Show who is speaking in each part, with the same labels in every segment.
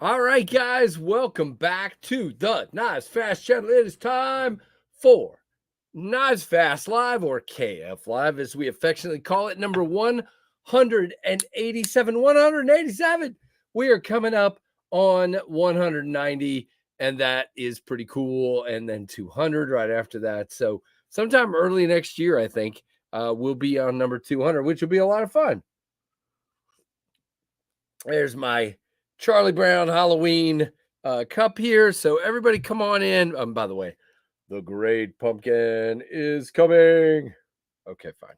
Speaker 1: All right, guys, welcome back to the Knives Fast channel. It is time for Knives Fast Live, or KFLive, as we affectionately call it, number 187. 187. We are coming up on 190, and that is pretty cool. And then 200 right after that. So sometime early next year, I think, we'll be on number 200, which will be a lot of fun. There's my Charlie Brown Halloween cup here. So everybody come on in. By the way, the Great Pumpkin is coming. Okay, fine.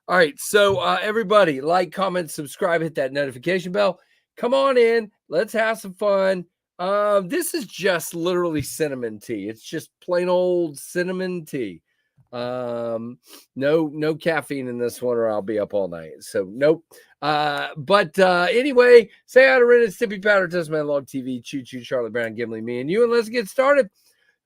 Speaker 1: All right. So everybody like, comment, subscribe, hit that notification bell. Come on in. Let's have some fun. This is just literally cinnamon tea. It's just plain old cinnamon tea. No caffeine in this one, or I'll be up all night. So nope. But anyway, say hi to Ren and Stippy, Powder Toast Man, Log TV, Choo Choo, Charlie Brown, Gimli, me, and you, and let's get started.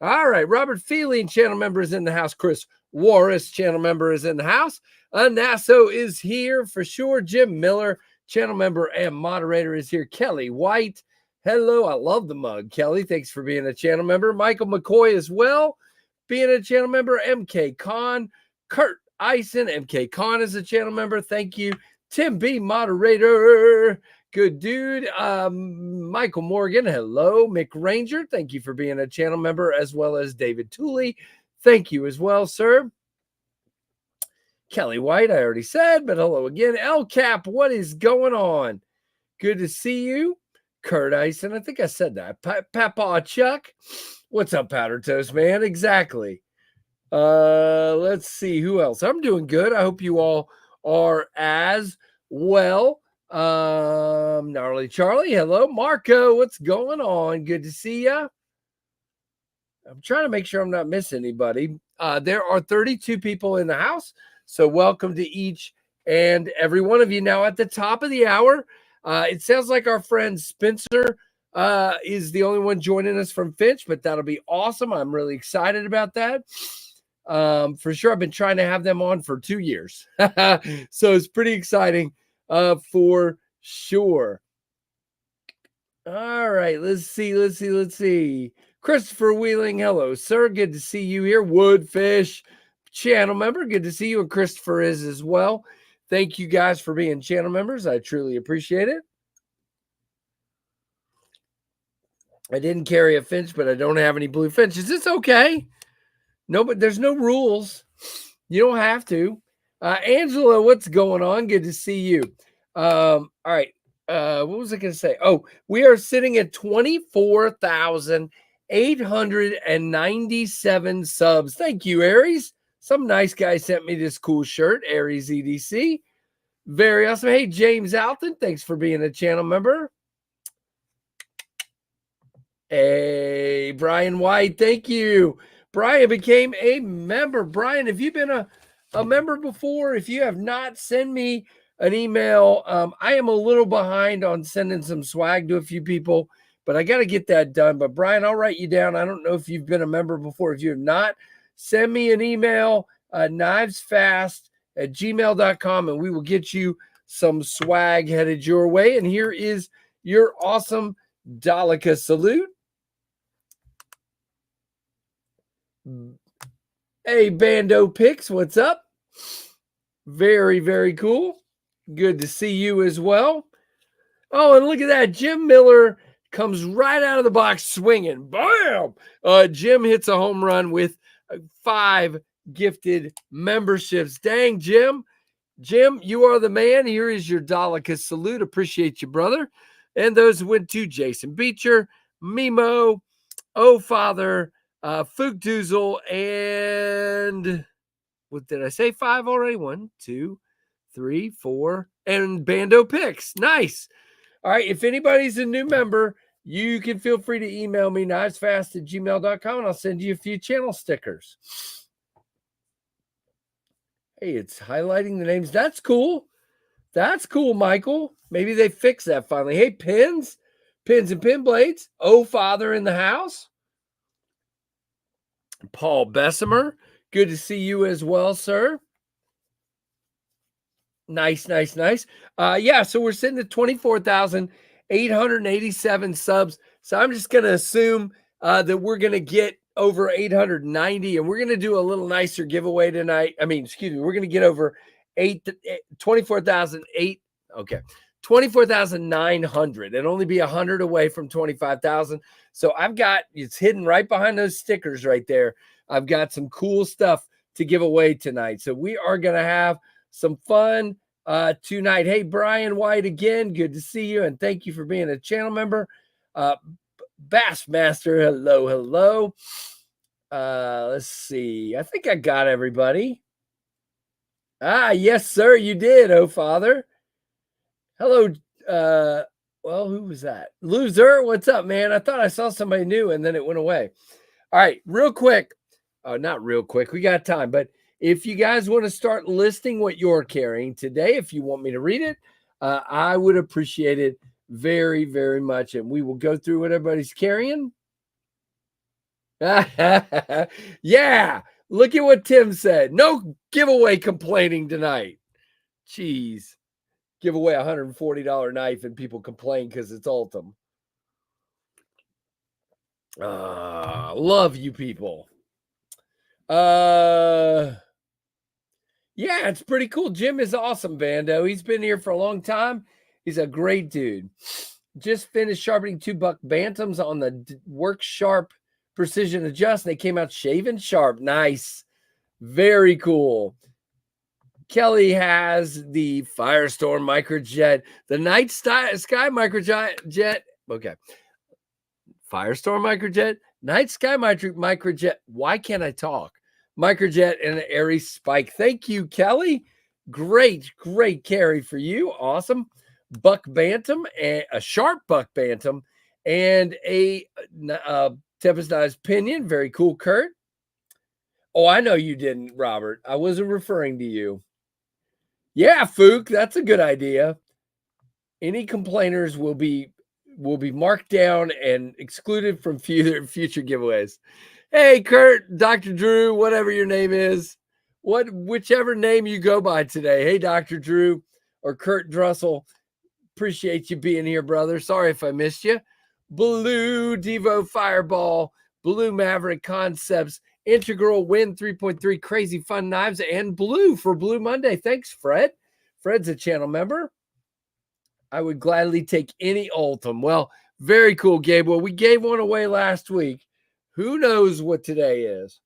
Speaker 1: All right, Robert Feely, channel member, is in the house. Chris Warras, channel member, is in the house. Nasso is here for sure. Jim Miller, channel member and moderator, is here. Kelly White, hello. I love the mug, Kelly. Thanks for being a channel member. Michael McCoy as well, being a channel member. MK Khan, Kurt Eisen, MK Khan is a channel member. Thank you. Tim B, moderator. Good dude. Michael Morgan, hello. Mick Ranger, thank you for being a channel member, as well as David Tooley. Thank you as well, sir. Kelly White, I already said, but hello again. El Cap, what is going on? Good to see you. Kurt Eisen, I think I said that. Papa Chuck, what's up, Powder Toast Man? Exactly. Let's see who else. I'm doing good. I hope you all are as well. Gnarly Charlie, hello. Marco, what's going on? Good to see you. I'm trying to make sure I'm not missing anybody. There are 32 people in the house, so welcome to each and every one of you. Now, at the top of the hour, it sounds like our friend Spencer is the only one joining us from Finch, but that'll be awesome. I'm really excited about that. For sure. I've been trying to have them on for 2 years. So it's pretty exciting for sure. All right, let's see. Christopher Wheeling, hello, sir. Good to see you here. Woodfish, channel member. Good to see you. And Christopher is as well. Thank you guys for being channel members. I truly appreciate it. I didn't carry a Finch, but I don't have any blue Finches. It's okay. No, but there's no rules. You don't have to. Angela, what's going on? Good to see you. All right. What was I going to say? Oh, we are sitting at 24,897 subs. Thank you, Aries. Some nice guy sent me this cool shirt, Aries EDC. Very awesome. Hey, James Alton, thanks for being a channel member. Hey, Brian White, thank you. Brian became a member. Brian, have you been a member before? If you have not, send me an email. I am a little behind on sending some swag to a few people but I got to get that done. But Brian, I'll write you down. I don't know if you've been a member before. If you have not, send me an email, knivesfast@gmail.com, and we will get you some swag headed your way. And here is your awesome Dalika salute. Hey, Bando Picks, what's up? Very, very cool. Good to see you as well. Oh, and look at that. Jim Miller comes right out of the box swinging. Bam! Jim hits a home run with 5 gifted memberships. Dang, Jim. Jim, you are the man. Here is your Dalika salute. Appreciate you, brother. And those went to Jason Beecher, Mimo, Oh Father, Fook Doozle, and what did I say? 5 already? 1, 2, 3, 4, and Bando Picks. Nice. All right. If anybody's a new member, you can feel free to email me, knivesfast@gmail.com, and I'll send you a few channel stickers. Hey, it's highlighting the names. That's cool. That's cool, Michael. Maybe they fix that finally. Hey, pins and pin blades. Oh, Father in the house. Paul Bessemer. Good to see you as well, sir. Nice. Yeah, so we're sitting at 24,887 subs. So I'm just going to assume that we're going to get over 890, and we're going to do a little nicer giveaway tonight. I mean, excuse me, we're going to get over 24,900 and only be 100 away from 25,000. So I've got, it's hidden right behind those stickers right there. I've got some cool stuff to give away tonight. So we are going to have some fun tonight. Hey, Brian White again. Good to see you. And thank you for being a channel member. Bassmaster, hello. Let's see. I think I got everybody. Yes, sir, you did, oh Father. Hello. Well, who was that? Loser, what's up, man? I thought I saw somebody new and then it went away. All right, real quick. Not real quick. We got time, but if you guys want to start listing what you're carrying today, if you want me to read it, I would appreciate it very, very much. And we will go through what everybody's carrying. Yeah. Look at what Tim said. No giveaway complaining tonight. Jeez. Give away a $140 knife and people complain because it's Ultim. Love you people. Yeah, it's pretty cool. Jim is awesome, Bando. He's been here for a long time. He's a great dude. Just finished sharpening 2 buck bantams on the Work Sharp Precision Adjust. They came out shaven sharp. Nice. Very cool. Kelly has the Firestorm Microjet, the Night Sky Microjet. Okay. Firestorm Microjet, Night Sky Microjet. Why can't I talk? Microjet and an Aries Spike. Thank you, Kelly. Great carry for you. Awesome. Buck Bantam, and a sharp Buck Bantam, and a Tempest Knives Pinion. Very cool, Kurt. Oh, I know you didn't, Robert. I wasn't referring to you. Yeah, Fook, that's a good idea. Any complainers will be marked down and excluded from future giveaways. Hey, Kurt, Dr. Drew, whatever your name is, whichever name you go by today. Hey, Dr. Drew or Kurt Drussel, appreciate you being here, brother. Sorry if I missed you. Blue Devo Fireball, Blue Maverick Concepts, Integral Win 3.3 Crazy Fun Knives, and Blue for Blue Monday. Thanks, Fred. Fred's a channel member. I would gladly take any Ultim. Well, very cool, Gabe. Well, we gave one away last week. Who knows what today is?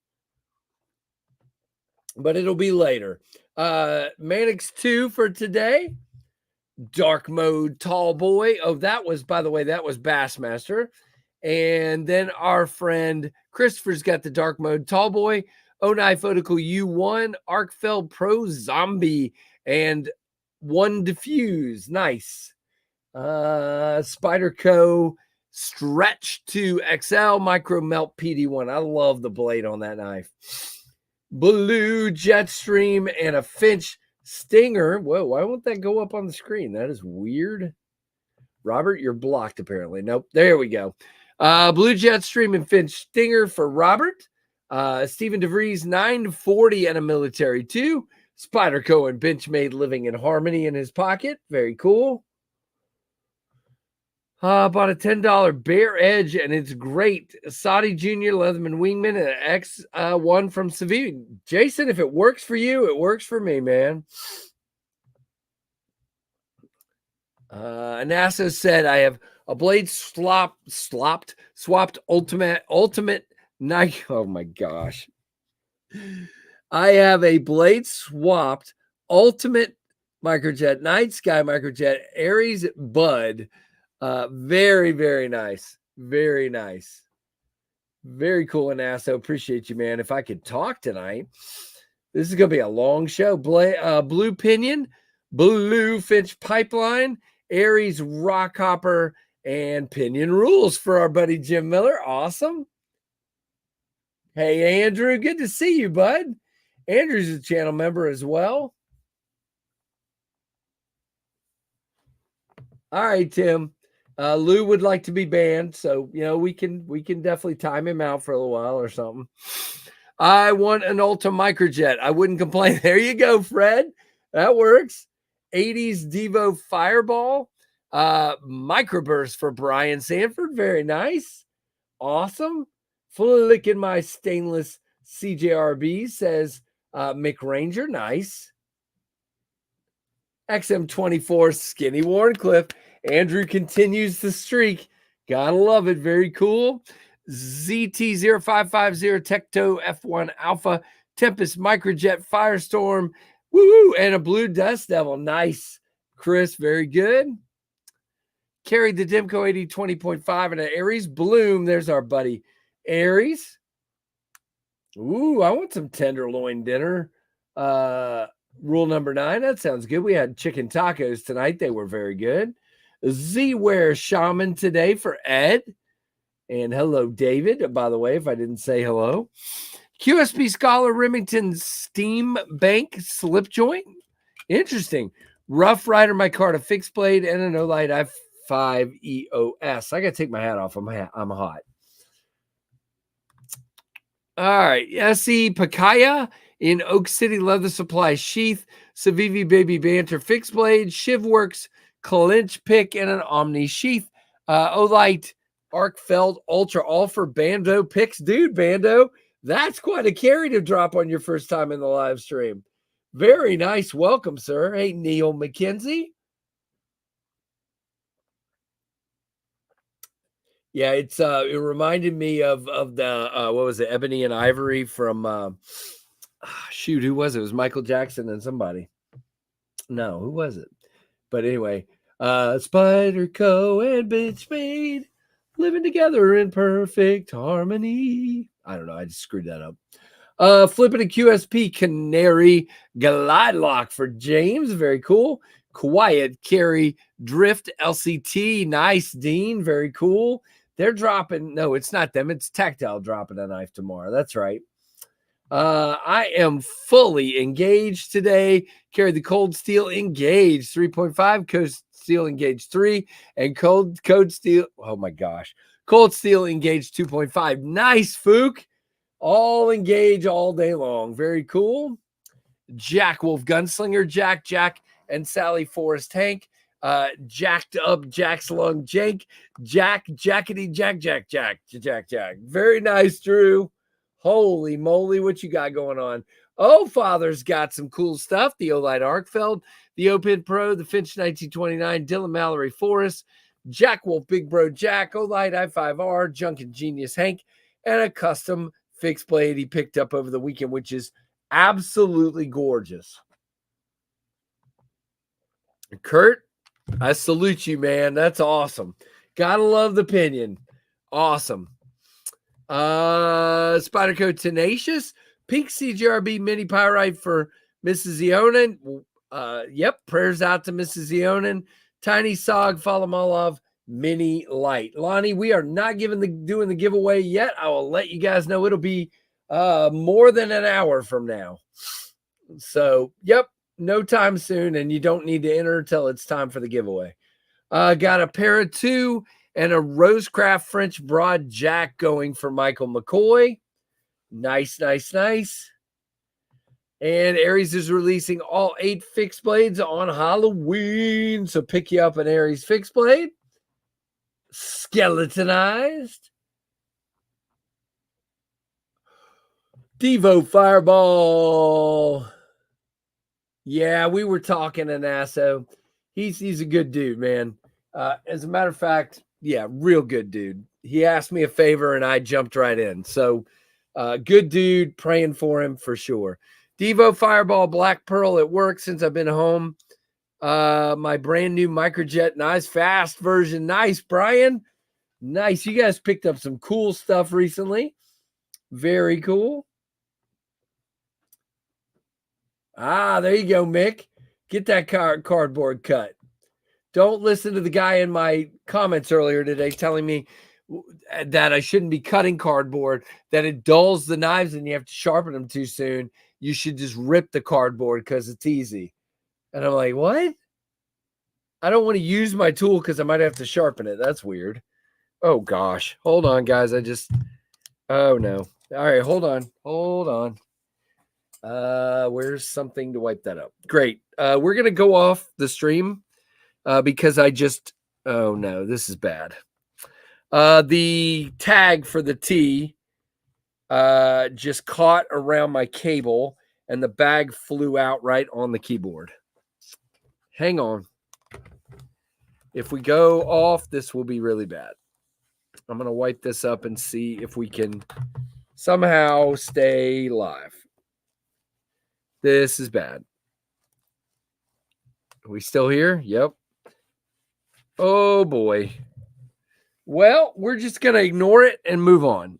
Speaker 1: But it'll be later. Manix 2 for today. Dark Mode Tall Boy. Oh, that was, by the way, that was Bassmaster. And then our friend Christopher's got the Dark Mode Tall Boy, O-Knife Otical U1, Arkfeld Pro Zombie, and one Diffuse. Nice. Spyderco Stretch 2 XL Micro Melt PD1. I love the blade on that knife. Blue Jetstream and a Finch Stinger. Whoa, why won't that go up on the screen? That is weird. Robert, you're blocked apparently. Nope. There we go. Blue Jet Stream and Finch Stinger for Robert. Stephen DeVries, 940 and a military 2. Spider Cohen, Benchmade living in harmony in his pocket. Very cool. Bought a $10 Bear Edge, and it's great. Saudi Jr. Leatherman Wingman and an X1 from Seville. Jason, if it works for you, it works for me, man. NASA said I have a blade swapped ultimate night. Oh my gosh. I have a blade swapped ultimate microjet night sky microjet Aries Bud. Very, very nice. Very nice. Very cool, NASA. Appreciate you, man. If I could talk tonight, this is going to be a long show. Blue Pinion, Blue Finch Pipeline, Aries Rockhopper, and Pinion Rules for our buddy Jim Miller. Awesome. Hey, Andrew, good to see you, bud. Andrew's a channel member as well. All right, Tim. Lou would like to be banned, so we can definitely time him out for a little while or something. I want an Ultra Microjet. I wouldn't complain. There you go, Fred. That works. 80s Devo Fireball. Microburst for Brian Sanford. Very nice. Awesome. Flicking my stainless CJRB, says Mick Ranger. Nice. XM24 Skinny Warncliffe. Andrew continues the streak. Gotta love it. Very cool. ZT0550 Tecto F1 Alpha Tempest Microjet Firestorm. Woo! And a Blue Dust Devil. Nice. Chris, very good. Carried the Demco 80 20.5 and an Aries Bloom. There's our buddy Aries. Ooh, I want some tenderloin dinner. Rule number 9. That sounds good. We had chicken tacos tonight. They were very good. Z-Wear Shaman today for Ed. And hello, David. By the way, if I didn't say hello. QSP Scholar Remington Steam Bank Slip Joint. Interesting. Rough Rider Micarta Fixed Blade and an Olight i5 EOS. I got to take my hat off. I'm hot. All right. SE Pacaya in Oak City Leather Supply Sheath. Civivi Baby Banter Fixed Blade. Shivworks Clinch Pick and an Omni Sheath. Olight Arkfeld Ultra, all for Bando picks. Dude, Bando, that's quite a carry to drop on your first time in the live stream. Very nice. Welcome, sir. Hey, Neil McKenzie. Yeah, it reminded me of the what was it, Ebony and Ivory from shoot, who was it? It was Michael Jackson and somebody. No, who was it? But anyway, Spider Co and Benchmade living together in perfect harmony. I don't know. I just screwed that up. Flipping a QSP Canary Glide Lock for James. Very cool. Quiet Carry Drift LCT. Nice, Dean. Very cool. They're dropping. No, it's not them. It's Tactile dropping a knife tomorrow. That's right. I am fully engaged today. Carry the Cold Steel Engage 3.5, Cold Steel Engage 3, and Cold Steel. Oh my gosh. Cold Steel Engage 2.5. Nice, Fook. All engage all day long. Very cool. Jack Wolf Gunslinger, Jack, and Sally Forrest Hank. Jacked up Jack's Lung Jank. Jackety Jack. Very nice, Drew. Holy moly, what you got going on? Oh, Father's got some cool stuff. The Olight Arkfeld, the Opin Pro, the Finch 1929, Dylan Mallory Forrest, Jack Wolf Big Bro Jack, Olight i5R, Junkin Genius Hank, and a custom fixed blade he picked up over the weekend, which is absolutely gorgeous. Kurt, I salute you, man. That's awesome. Gotta love the pinion. Awesome. Spyderco Tenacious, Pink CGRB Mini Pyrite for Mrs. Eonin. Yep, prayers out to Mrs. Eonin. Tiny Sog Falamalov Mini Light. Lonnie, we are not doing the giveaway yet. I will let you guys know it'll be more than an hour from now. So, yep, no time soon, and you don't need to enter until it's time for the giveaway. Got a pair of 2 and a Rosecraft French Broad Jack going for Michael McCoy. Nice, nice, nice. And Aries is releasing all 8 fixed blades on Halloween. So pick you up an Aries fixed blade. Skeletonized. Devo Fireball. Yeah, we were talking to Nasso. He's a good dude, man. As a matter of fact, yeah, real good dude. He asked me a favor and I jumped right in. So good dude, praying for him for sure. Devo Fireball Black Pearl at work since I've been home. My brand new Microjet Nice Fast version. Nice, Brian. Nice. You guys picked up some cool stuff recently. Very cool. Ah, there you go, Mick. Get that cardboard cut. Don't listen to the guy in my comments earlier today telling me that I shouldn't be cutting cardboard, that it dulls the knives and you have to sharpen them too soon. You should just rip the cardboard because it's easy. And I'm like, what? I don't want to use my tool because I might have to sharpen it. That's weird. Oh, gosh. Hold on, guys. Oh, no. All right, hold on. Where's something to wipe that up? Great. We're going to go off the stream because oh, no, this is bad. The tag for the T just caught around my cable and the bag flew out right on the keyboard. Hang on. If we go off, this will be really bad. I'm going to wipe this up and see if we can somehow stay live. This is bad. Are we still here? Yep. Oh, boy. Well, we're just going to ignore it and move on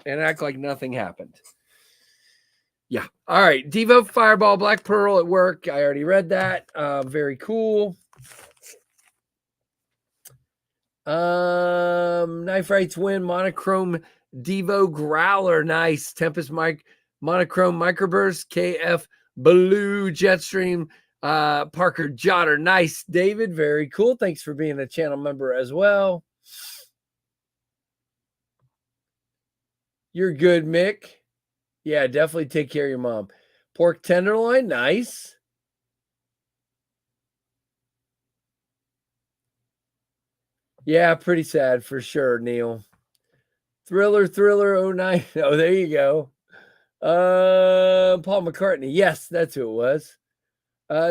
Speaker 1: and act like nothing happened. Yeah. All right. Devo Fireball Black Pearl at work. I already read that. Very cool. Knife Rights win. Monochrome Devo Growler. Nice. Tempest Monochrome Microburst. KF Blue Jetstream. Parker Jotter. Nice, David. Very cool. Thanks for being a channel member as well. You're good, Mick. Yeah, definitely take care of your mom. Pork tenderloin. Nice. Yeah, pretty sad for sure, Neil. Thriller 09. Oh, there you go. Paul McCartney. Yes, that's who it was.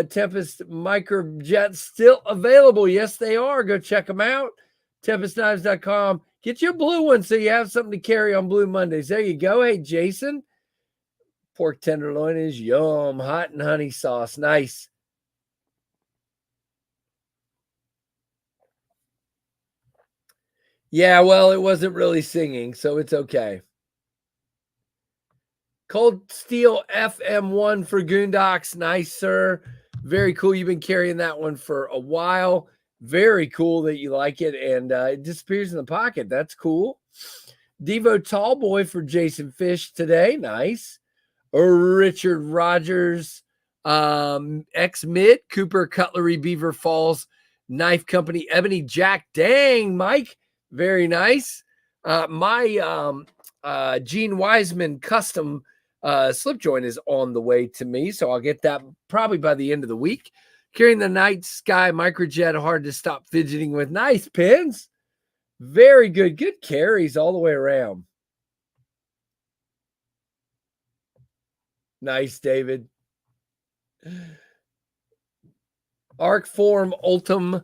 Speaker 1: Tempest Microjets still available. Yes, they are. Go check them out. TempestKnives.com. Get your blue one so you have something to carry on Blue Mondays. There you go. Hey, Jason. Pork tenderloin is yum. Hot and honey sauce. Nice. Yeah, well, it wasn't really singing, so it's okay. Cold Steel FM1 for Goondocks. Nice, sir. Very cool. You've been carrying that one for a while. Very cool that you like it, and it disappears in the pocket. That's cool. Devo Tallboy for Jason Fish today. Nice. Richard Rogers, X-Mid, Cooper Cutlery, Beaver Falls, Knife Company, Ebony Jack. Dang, Mike. Very nice. My Gene Wiseman custom slip joint is on the way to me, so I'll get that probably by the end of the week. Carrying the Night Sky Microjet, hard to stop fidgeting with. Nice pins. Very good. Good carries all the way around. Nice, David. Arcform Ultim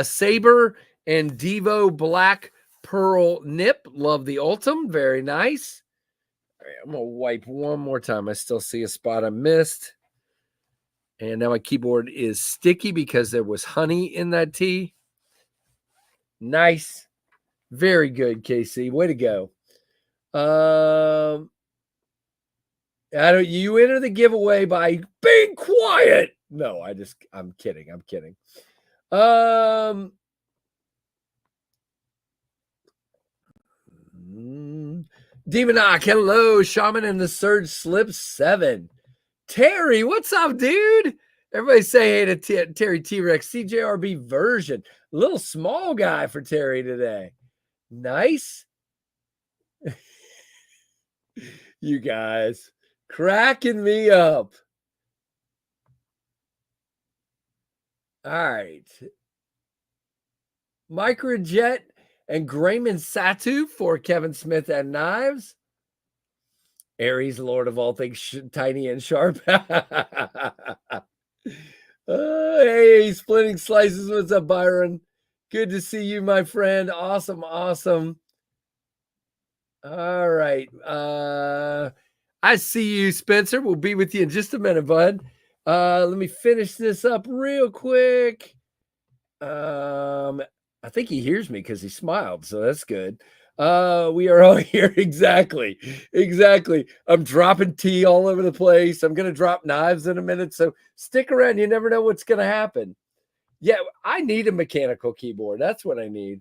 Speaker 1: Saber and Devo Black Pearl Nip. Love the Ultim. Very nice. All right, I'm going to wipe one more time. I still see a spot I missed. And now my keyboard is sticky because there was honey in that tea. Nice. Very good, KC. Way to go. You enter the giveaway by being quiet. No, I'm kidding. I'm kidding. Demonock, hello. Shaman and the Surge Slip 7. Terry, what's up, dude? Everybody say hey to Terry T-Rex, CJRB version. A little small guy for Terry today. Nice. You guys cracking me up. All right. Microjet and Grayman Satu for Kevin Smith and Knives. Aries, Lord of all things tiny and sharp. Hey, splitting slices. What's up, Byron? Good to see you, my friend. Awesome, awesome. All right. I see you, Spencer. We'll be with you in just a minute, bud. Let me finish this up real quick. I think he hears me because he smiled, so that's good. We are all here. Exactly. I'm dropping tea all over the place. I'm gonna drop knives in a minute, so stick around. You never know what's gonna happen. Yeah, I need a mechanical keyboard. That's what I need.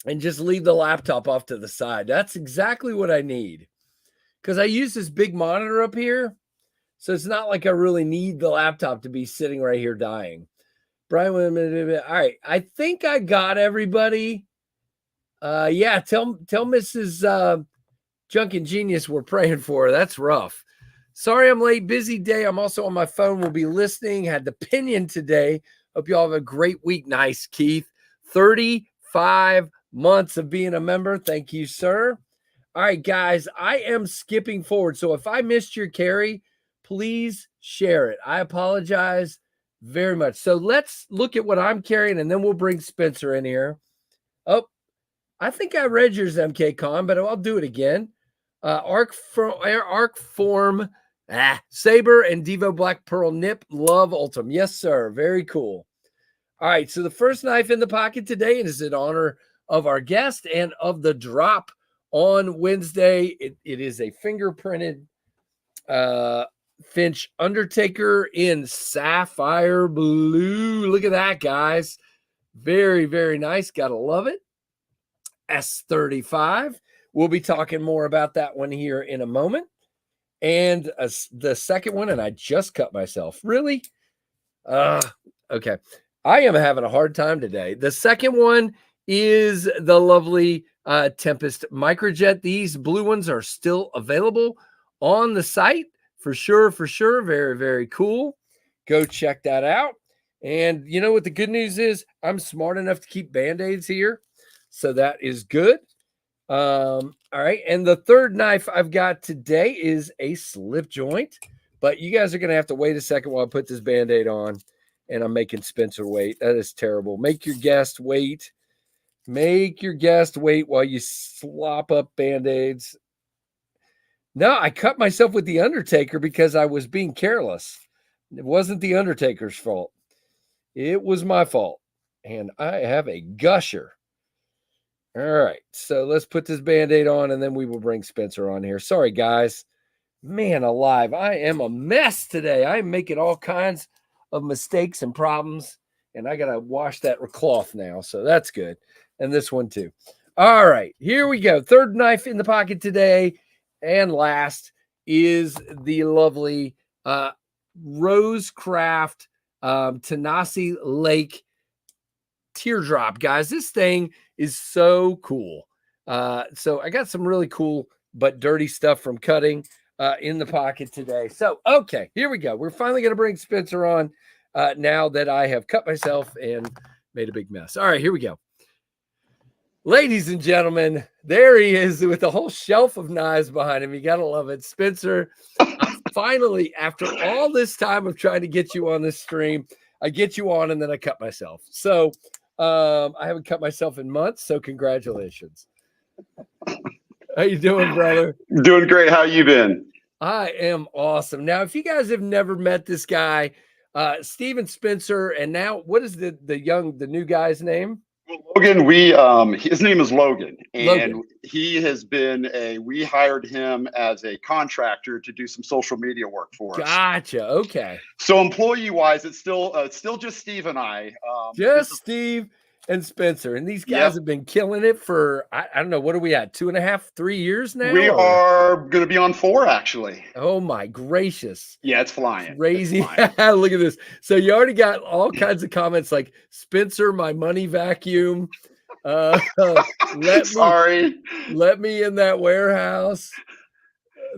Speaker 1: And just leave the laptop off to the side. That's exactly what I need. Because I use this big monitor up here, so it's not like I really need the laptop to be sitting right here dying. Brian, wait a minute. All right, I think I got everybody. Yeah, tell Mrs. Junkin Genius we're praying for her. That's rough. Sorry I'm late. Busy day. I'm also on my phone. We'll be listening. Had the Pinion today. Hope you all have a great week. Nice, Keith. 35 months of being a member. Thank you, sir. All right, guys, I am skipping forward. So if I missed your carry, please share it. I apologize very much. So let's look at what I'm carrying, and then we'll bring Spencer in here. Oh, I think I read yours, MK Con, but I'll do it again. Arc Form, Saber, and Devo Black Pearl Nip. Love Ultim. Yes, sir. Very cool. All right, so the first knife in the pocket today is in honor of our guest and of the drop on Wednesday. It is a fingerprinted Finch Undertaker in sapphire blue. Look at that, guys. Very, very nice. Gotta love it. S35. We'll be talking more about that one here in a moment. And the second one, and I just cut myself. Really? Okay. I am having a hard time today. The second one is the lovely Tempest Microjet. These blue ones are still available on the site for sure. Very, very cool. Go check that out. And you know what the good news is? I'm smart enough to keep Band-Aids here. So that is good. All right. And the third knife I've got today is a slip joint. But you guys are going to have to wait a second while I put this Band-Aid on. And I'm making Spencer wait. That is terrible. Make your guest wait. Make your guest wait while you slop up Band-Aids. No, I cut myself with the Undertaker because I was being careless. It wasn't the Undertaker's fault. It was my fault. And I have a gusher. All right. So let's put this Band-Aid on and then we will bring Spencer on here. Sorry, guys. Man alive. I am a mess today. I'm making all kinds of mistakes and problems. And I got to wash that cloth now. So that's good. And this one too. All right. Here we go. Third knife in the pocket today. And last is the lovely Rosecraft Tanasi Lake Teardrop. Guys, this thing is so cool. So I got some really cool but dirty stuff from cutting in the pocket today. So, okay, here we go. We're finally going to bring Spencer on now that I have cut myself and made a big mess. All right, here we go. Ladies and gentlemen, there he is with a whole shelf of knives behind him. You got to love it. Spencer, finally, after all this time of trying to get you on this stream, I get you on and then I cut myself. So I haven't cut myself in months, so congratulations. How you doing, brother?
Speaker 2: Doing great. How you been?
Speaker 1: I am awesome. Now, if you guys have never met this guy, Steven Spencer, and now what is the new guy's name?
Speaker 2: Well, Logan, his name is Logan, and he has been we hired him as a contractor to do some social media work for us.
Speaker 1: Gotcha. Okay.
Speaker 2: So employee-wise, it's still just Steve and I.
Speaker 1: Just Steve. and Spencer. And these guys have been killing it for, I don't know, what are we at? 2.5, 3 years now?
Speaker 2: We are going to be on 4, actually.
Speaker 1: Oh my gracious.
Speaker 2: Yeah, it's flying.
Speaker 1: Crazy.
Speaker 2: It's flying.
Speaker 1: Look at this. So you already got all kinds of comments like, Spencer, my money vacuum. Let me in that warehouse.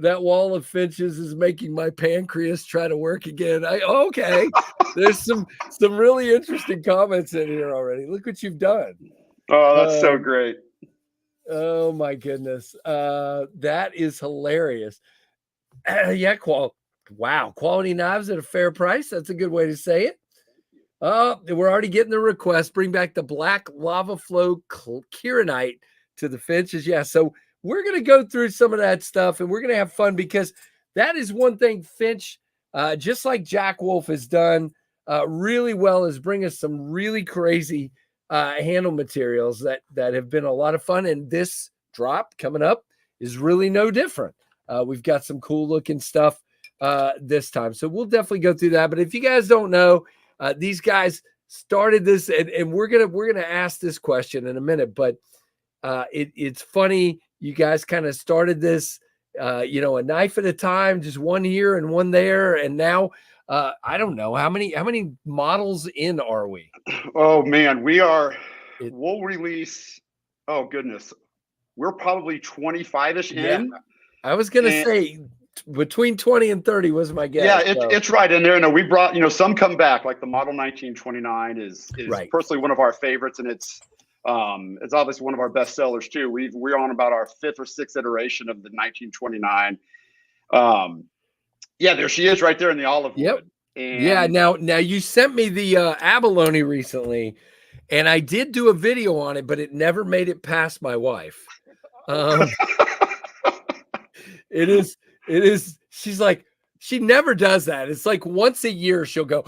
Speaker 1: That wall of Finches is making my pancreas try to work again. Okay. There's some really interesting comments in here already. Look what you've done.
Speaker 2: Oh, that's so great.
Speaker 1: Oh my goodness. That is hilarious. Yeah, wow. Quality knives at a fair price. That's a good way to say it. We're already getting the request. Bring back the black lava flow Kieranite to the Finches. Yeah. So we're going to go through some of that stuff and we're going to have fun because that is one thing Finch, just like Jack Wolf has done really well, is bring us some really crazy handle materials that have been a lot of fun. And this drop coming up is really no different. We've got some cool looking stuff this time. So we'll definitely go through that. But if you guys don't know, these guys started this and we're going to ask this question in a minute, but it's funny. You guys kind of started this, a knife at a time, just one here and one there. And now I don't know how many models in are we?
Speaker 2: Oh man, we'll release. Oh goodness. We're probably 25-ish in.
Speaker 1: I was going to say between 20 and 30 was my guess.
Speaker 2: Yeah, it's right in there. No, we brought, some come back, like the model 1929 is
Speaker 1: right.
Speaker 2: Personally one of our favorites, and it's obviously one of our best sellers too. We're on about our 5th or 6th iteration of the 1929. Yeah, there she is right there in the olive wood. And
Speaker 1: yeah, now you sent me the abalone recently, and I did do a video on it, but it never made it past my wife. It is. She's like, she never does that. It's like once a year she'll go,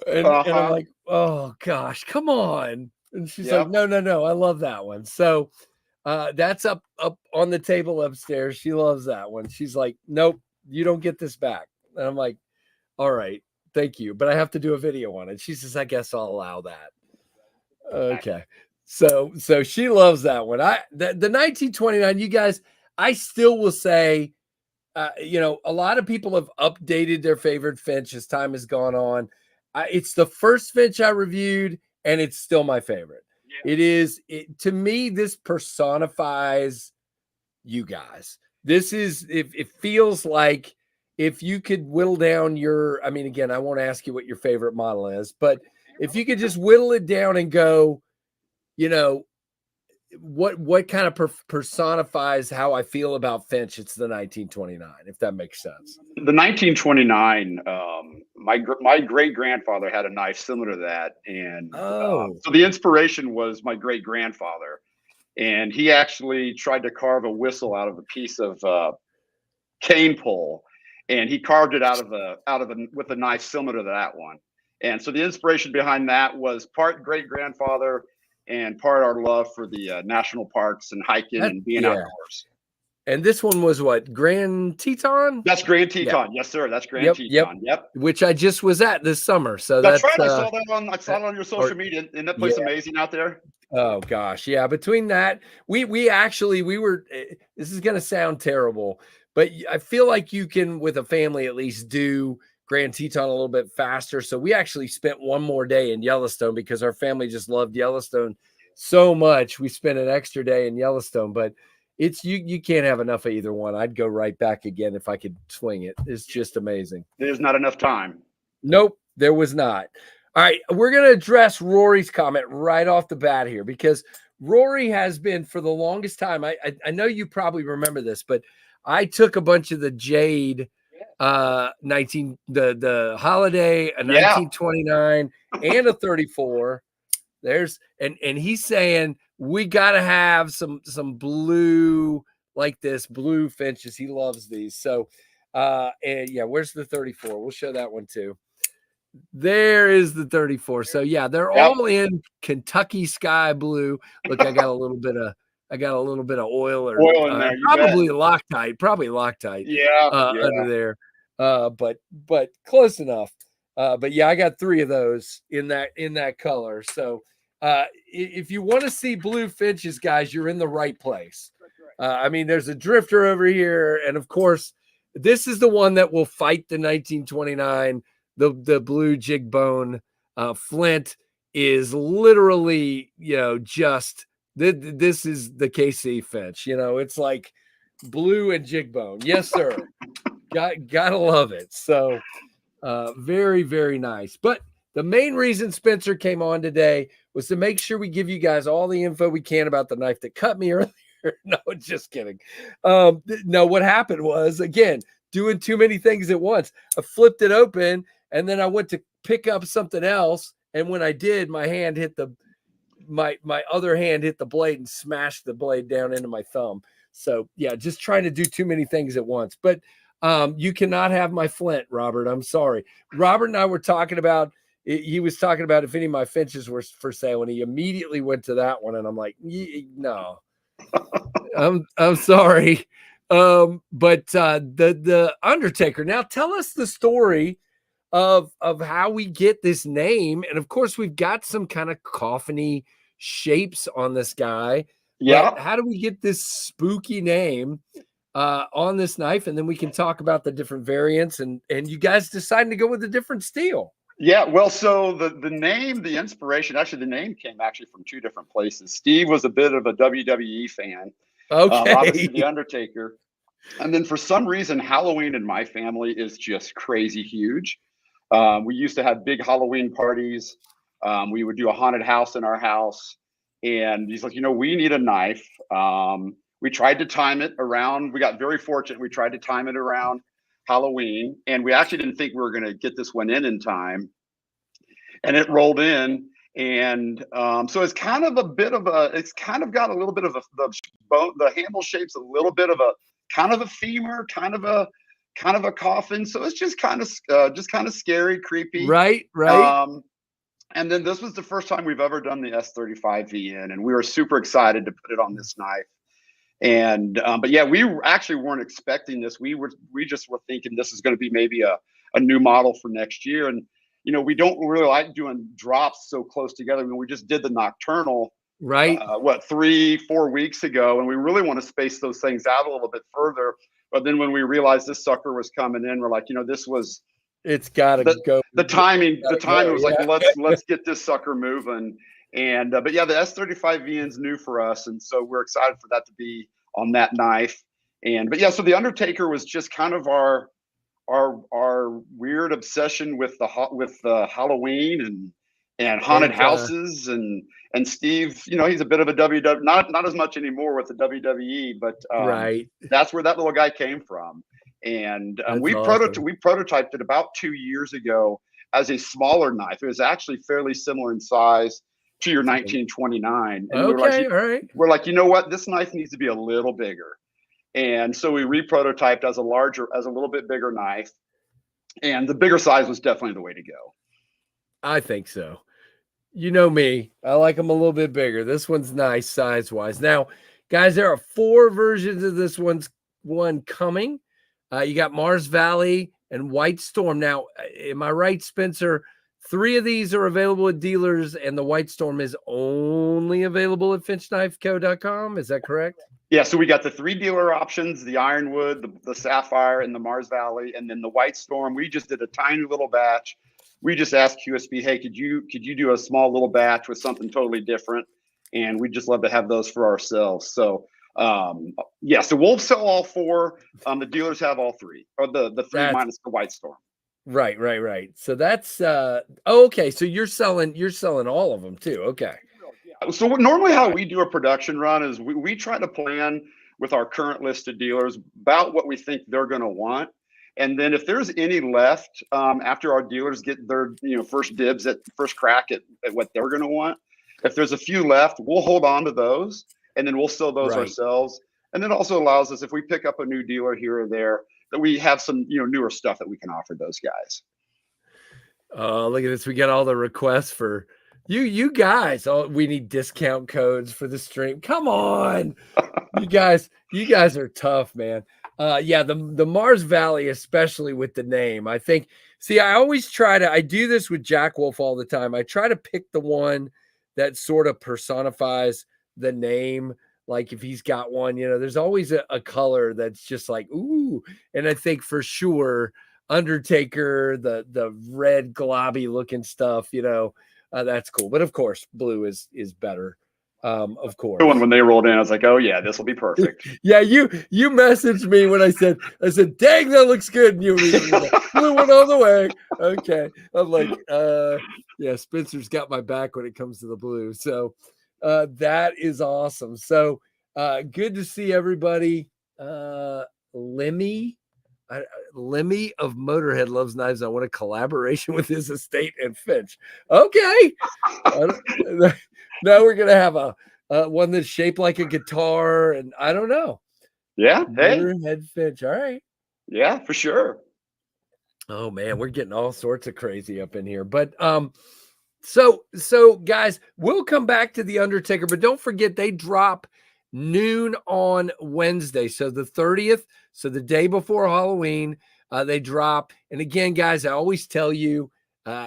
Speaker 1: and I'm like, oh gosh, come on. And she's like, no, I love that one. So that's up on the table upstairs. She loves that one. She's like, nope, you don't get this back. And I'm like, all right, thank you, but I have to do a video on it. She says, I guess I'll allow that. Okay. So she loves that one. The 1929, you guys, I still will say, a lot of people have updated their favorite Finch as time has gone on. It's the first Finch I reviewed, and it's still my favorite. Yeah. To me, this personifies you guys. This is, it feels like if you could whittle down again, I won't ask you what your favorite model is, but if you could just whittle it down and go, what kind of personifies how I feel about Finch, it's the 1929, if that makes sense.
Speaker 2: The 1929, my great grandfather had a knife similar to that, and so the inspiration was my great grandfather, and he actually tried to carve a whistle out of a piece of cane pole, and he carved it out of with a knife similar to that one. And so the inspiration behind that was part great grandfather and part our love for the national parks and hiking and being outdoors.
Speaker 1: And this one was what? Grand Teton?
Speaker 2: That's Grand Teton. Yep. Yes, sir. That's Grand Teton. Yep.
Speaker 1: Which I just was at this summer. So
Speaker 2: that's right. I saw that on your social media. Isn't that place amazing out there?
Speaker 1: Oh gosh. Yeah. Between that, we were, this is going to sound terrible, but I feel like you can, with a family, at least do Grand Teton a little bit faster. So we actually spent one more day in Yellowstone because our family just loved Yellowstone so much. We spent an extra day in Yellowstone, but it's you can't have enough of either one. I'd go right back again if I could swing it. It's just amazing.
Speaker 2: There's not enough time.
Speaker 1: Nope, there was not. All right, we're going to address Rory's comment right off the bat here because Rory has been for the longest time. I know you probably remember this, but I took a bunch of the Jade the holiday, a 1929 and a 34. And he's saying we got to have some blue like this, blue Finches. He loves these. So where's the 34? We'll show that one too. There is the 34. So yeah, they're all in Kentucky sky blue. Look, I got a little bit of oil
Speaker 2: in there.
Speaker 1: Probably Loctite. Under there. But close enough. But yeah, I got 3 of those in that color. So if you want to see blue finches, guys, you're in the right place. I mean, there's a drifter over here, and of course, this is the one that will fight the 1929, the blue jig bone. Flint is literally, just this is the KC Finch. It's like blue and jig bone. Yes, sir. Gotta love it. So very, very nice. But the main reason Spencer came on today was to make sure we give you guys all the info we can about the knife that cut me earlier. No, just kidding. No, what happened was, again, doing too many things at once. I flipped it open, and then I went to pick up something else. And when I did, my hand hit my other hand hit the blade and smashed the blade down into my thumb. So yeah, just trying to do too many things at once. But you cannot have my Flint, Robert. I'm sorry. Robert and I were talking about, he was talking about if any of my Finches were for sale, and he immediately went to that one. And I'm like, no, I'm sorry. But the Undertaker, now tell us the story of how we get this name. And of course, we've got some kind of coffin-y shapes on this guy.
Speaker 2: Yeah.
Speaker 1: How do we get this spooky name on this knife? And then we can talk about the different variants and you guys deciding to go with a different steel.
Speaker 2: Yeah, well, so the name, the inspiration, actually the name came from two different places. Steve was a bit of a WWE fan.
Speaker 1: Okay.
Speaker 2: Obviously the Undertaker. And then for some reason, Halloween in my family is just crazy huge. We used to have big Halloween parties. We would do a haunted house in our house. And he's like, we need a knife. We tried to time it around. We got very fortunate. We tried to time it around Halloween, and we actually didn't think we were going to get this one in time. And it rolled in. And so it's kind of it's kind of got a little bit of the handle shape's a little bit of a kind of a femur, kind of a coffin. So it's just kind of scary, creepy.
Speaker 1: Right.
Speaker 2: And then this was the first time we've ever done the S35VN, and we were super excited to put it on this knife. And but yeah, we actually weren't expecting this. We just were thinking this is going to be maybe a new model for next year. And we don't really like doing drops so close together. I mean, we just did the nocturnal,
Speaker 1: right?
Speaker 2: 3-4 weeks ago, and we really want to space those things out a little bit further. But then when we realized this sucker was coming in, we're like, this was.
Speaker 1: It's got to go.
Speaker 2: The timing was like, let's get this sucker moving. And but yeah, the S35VN is new for us, and so we're excited for that to be on that knife. And but yeah, so the Undertaker was just kind of our weird obsession with the Halloween and haunted houses and Steve, he's a bit of a WWE, not as much anymore with the WWE, but
Speaker 1: right.
Speaker 2: That's where that little guy came from. And we prototyped it about 2 years ago as a smaller knife. It was actually fairly similar in size to your 1929. And
Speaker 1: okay, all right.
Speaker 2: We're like, you know what? This knife needs to be a little bigger. And so we reprototyped as a little bit bigger knife. And the bigger size was definitely the way to go.
Speaker 1: I think so. You know me. I like them a little bit bigger. This one's nice size-wise. Now, guys, there are 4 versions of this one coming. You got Mars Valley and White Storm. Now, am I right, Spencer? 3 of these are available at dealers, and the White Storm is only available at FinchKnifeCo.com. Is that correct?
Speaker 2: Yeah, so we got the 3 dealer options, the Ironwood, the Sapphire, and the Mars Valley. And then the White Storm, we just did a tiny little batch. We just asked QSB, hey, could you do a small little batch with something totally different? And we'd just love to have those for ourselves. So yeah, so we'll sell all 4. The dealers have all 3, or the 3 minus the White Storm.
Speaker 1: Right. So that's okay. So you're selling all of them too. Okay.
Speaker 2: So normally how we do a production run is we try to plan with our current list of dealers about what we think they're going to want. And then if there's any left after our dealers get their first dibs at first crack at what they're going to want, if there's a few left, we'll hold on to those and then we'll sell those ourselves. And it also allows us, if we pick up a new dealer here or there, that we have some newer stuff that we can offer those guys.
Speaker 1: Oh, look at this. We got all the requests for you guys. Oh, we need discount codes for the stream. Come on. you guys are tough, man. Yeah, the Mars Valley, especially with the name, I think. See, I always I do this with Jack Wolf all the time. I try to pick the one that sort of personifies the name. Like if he's got one, you know, there's always a color that's just like, ooh. And I think for sure, Undertaker, the red globby looking stuff, you know, that's cool. But of course, blue is better. Of course.
Speaker 2: When they rolled in, I was like, oh yeah, this will be perfect.
Speaker 1: Yeah, you messaged me when I said, dang, that looks good. And you blue one all the way. Okay. I'm like, yeah, Spencer's got my back when it comes to the blue. So that is awesome. So good to see everybody. Lemmy of Motorhead loves knives. I want a collaboration with his estate and Finch. Okay. Now we're gonna have a one that's shaped like a guitar, and I don't know.
Speaker 2: Yeah. Hey.
Speaker 1: Motorhead Finch. All right.
Speaker 2: Yeah, for sure.
Speaker 1: Oh man, we're getting all sorts of crazy up in here. But so guys, we'll come back to the Undertaker, but don't forget they drop noon on Wednesday. So the 30th, so the day before Halloween, they drop. And again, guys, I always tell you,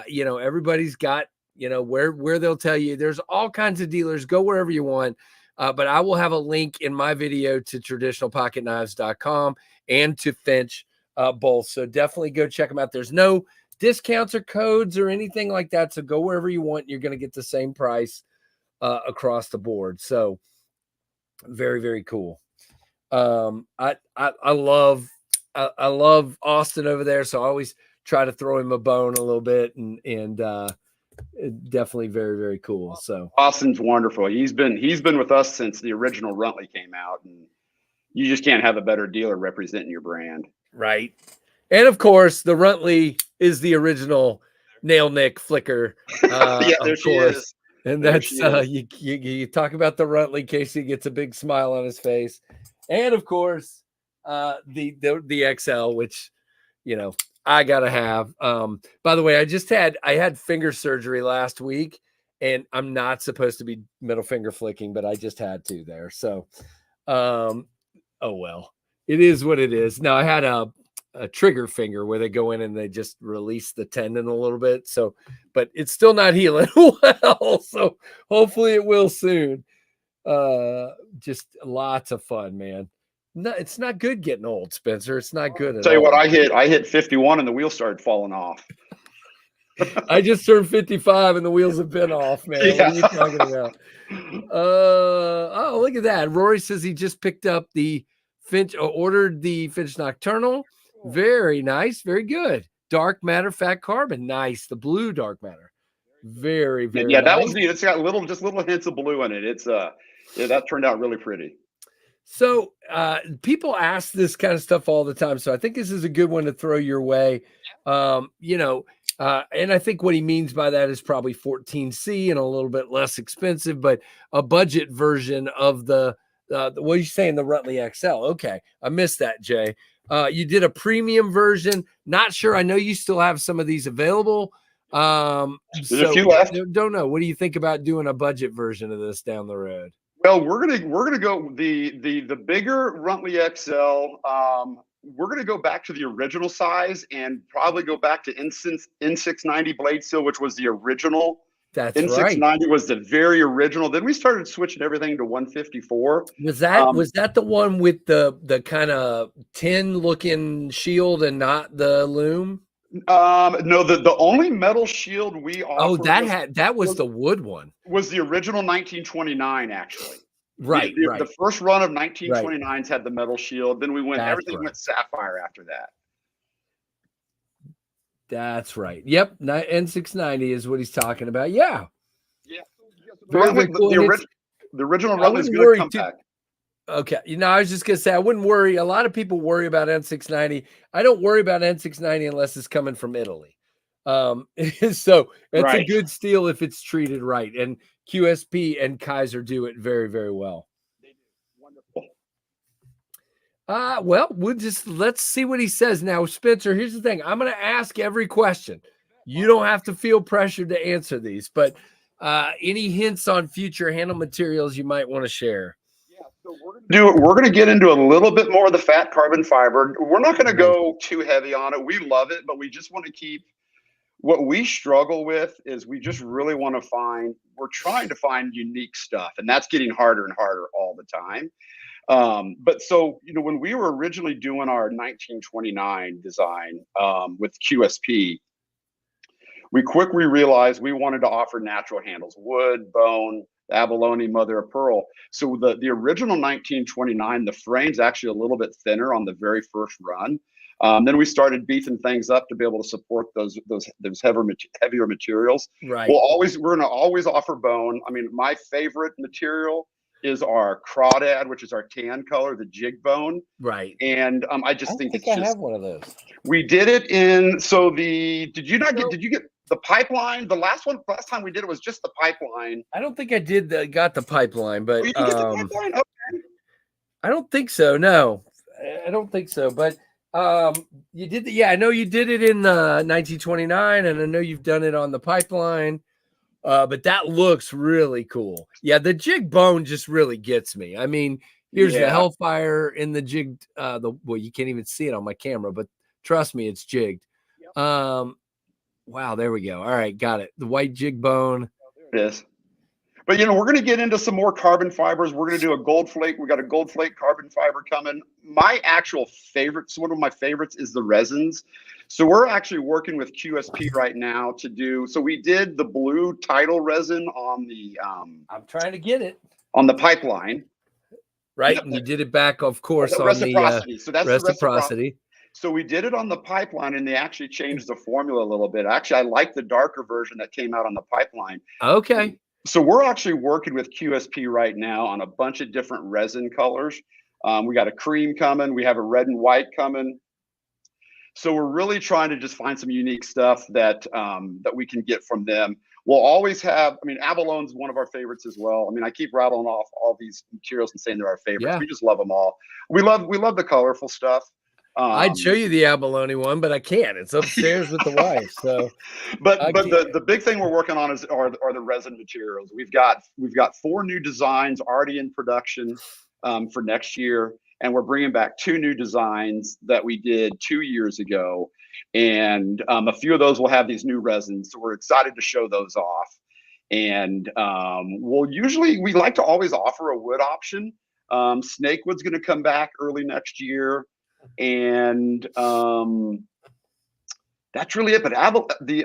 Speaker 1: you know, everybody's got, you know, where they'll tell you there's all kinds of dealers, go wherever you want. But I will have a link in my video to traditionalpocketknives.com and to Finch both. So definitely go check them out. There's no discounts or codes or anything like that. So go wherever you want. You're going to get the same price across the board. So very, very cool. I love Austin over there. So I always try to throw him a bone a little bit and definitely very, very cool. So
Speaker 2: Austin's wonderful. He's been with us since the original Runtley came out, and you just can't have a better dealer representing your brand.
Speaker 1: Right. And of course, the Runtley is the original nail nick flicker.
Speaker 2: Yeah, there she is.
Speaker 1: And that's you talk about the Runtley, Casey gets a big smile on his face. And of course, the XL, which, you know, I gotta have. By the way, I had finger surgery last week, and I'm not supposed to be middle finger flicking, but I just had to there. So oh well, it is what it is. Now I had a trigger finger where they go in and they just release the tendon a little bit. So, but it's still not healing well. So hopefully it will soon. Just lots of fun, man. No, it's not good getting old, Spencer. It's not good at all.
Speaker 2: Tell you what, I hit 51 and the wheels started falling off.
Speaker 1: I just turned 55 and the wheels have been off, man. Yeah. What are you talking about? Oh, look at that. Rory says he just picked up the Finch, ordered the Finch Nocturnal. Very nice. Very good. Dark matter, fat carbon. Nice. The blue dark matter. Very, very
Speaker 2: yeah,
Speaker 1: nice.
Speaker 2: That was neat. It's got little hints of blue in it. It's yeah, that turned out really pretty.
Speaker 1: So people ask this kind of stuff all the time. So I think this is a good one to throw your way. You know, and I think what he means by that is probably 14C and a little bit less expensive, but a budget version of the what are you saying? The Runtley XL. Okay. I missed that, Jay. You did a premium version. Not sure. I know you still have some of these available.
Speaker 2: There's a few left.
Speaker 1: Don't know. What do you think about doing a budget version of this down the road?
Speaker 2: Well, we're gonna go the bigger Runtley XL. We're gonna go back to the original size and probably go back to N690 blade steel, which was the original.
Speaker 1: That's
Speaker 2: N690
Speaker 1: right.
Speaker 2: was the very original. Then we started switching everything to 154.
Speaker 1: Was that the one with the kind of tin looking shield and not the loom?
Speaker 2: No, the only metal shield we offered.
Speaker 1: That was the wood one.
Speaker 2: Was the original 1929 actually?
Speaker 1: Right, right.
Speaker 2: The first run of 1929s had the metal shield. Then everything went sapphire after that.
Speaker 1: That's right. Yep, N690 is what he's talking about. Yeah.
Speaker 2: Yeah. The original run is going to come back.
Speaker 1: Okay. You know, I was just going to say, I wouldn't worry. A lot of people worry about N690. I don't worry about N690 unless it's coming from Italy. So it's a good steel if it's treated right. And QSP and Kaiser do it very, very well.
Speaker 2: They do. Wonderful.
Speaker 1: Well, let's see what he says. Now, Spencer, here's the thing. I'm going to ask every question. You don't have to feel pressured to answer these, but any hints on future handle materials you might want to share?
Speaker 2: So we're going to get into a little bit more of the fat carbon fiber. We're not going to go too heavy on it. We love it, but we just want to keep what we struggle with is we just really want to we're trying to find unique stuff, and that's getting harder and harder all the time. But so, when we were originally doing our 1929 design with QSP, we quickly realized we wanted to offer natural handles: wood, bone, abalone, mother of pearl. So the original 1929, the frame's actually a little bit thinner on the very first run. Then we started beefing things up to be able to support those heavier materials.
Speaker 1: Right.
Speaker 2: We're gonna always offer bone. I mean, my favorite material is our crawdad, which is our tan color, the jig bone.
Speaker 1: Right.
Speaker 2: And I think it's
Speaker 1: I have one of those.
Speaker 2: We did it in. So did you get the pipeline? The last time we did it was just the pipeline.
Speaker 1: I don't think I got the pipeline, but
Speaker 2: you didn't get the pipeline? Okay.
Speaker 1: I don't think so. No, I don't think so. But you did. I know you did it in 1929, and I know you've done it on the pipeline. But that looks really cool. Yeah, the jig bone just really gets me. I mean, here's the Hellfire in the jig. Well, you can't even see it on my camera, but trust me, it's jigged. Yep. Wow, there we go. All right, got it. The white jig bone.
Speaker 2: There it is. But we're going to get into some more carbon fibers. We're going to do a gold flake. We got a gold flake carbon fiber coming. My actual favorite, one of my favorites, is the resins. So we're actually working with QSP right now to do. So we did the blue tidal resin on the.
Speaker 1: I'm trying to get it
Speaker 2: on the pipeline.
Speaker 1: Right, and you did it back, of course, on
Speaker 2: reciprocity.
Speaker 1: So that's reciprocity.
Speaker 2: So we did it on the pipeline, and they actually changed the formula a little bit. Actually, I like the darker version that came out on the pipeline.
Speaker 1: Okay.
Speaker 2: So we're actually working with QSP right now on a bunch of different resin colors. We got a cream coming. We have a red and white coming. So we're really trying to just find some unique stuff that we can get from them. We'll always have, abalone's one of our favorites as well. I keep rattling off all these materials and saying they're our favorites. Yeah. We just love them all. We love the colorful stuff.
Speaker 1: I'd show you the abalone one, but I can't. It's upstairs with the wife. So,
Speaker 2: but the big thing we're working on are the resin materials. We've got 4 new designs already in production for next year, and we're bringing back 2 new designs that we did 2 years ago, and a few of those will have these new resins. So we're excited to show those off. And we like to always offer a wood option. Snakewood's going to come back early next year. And that's really it. But the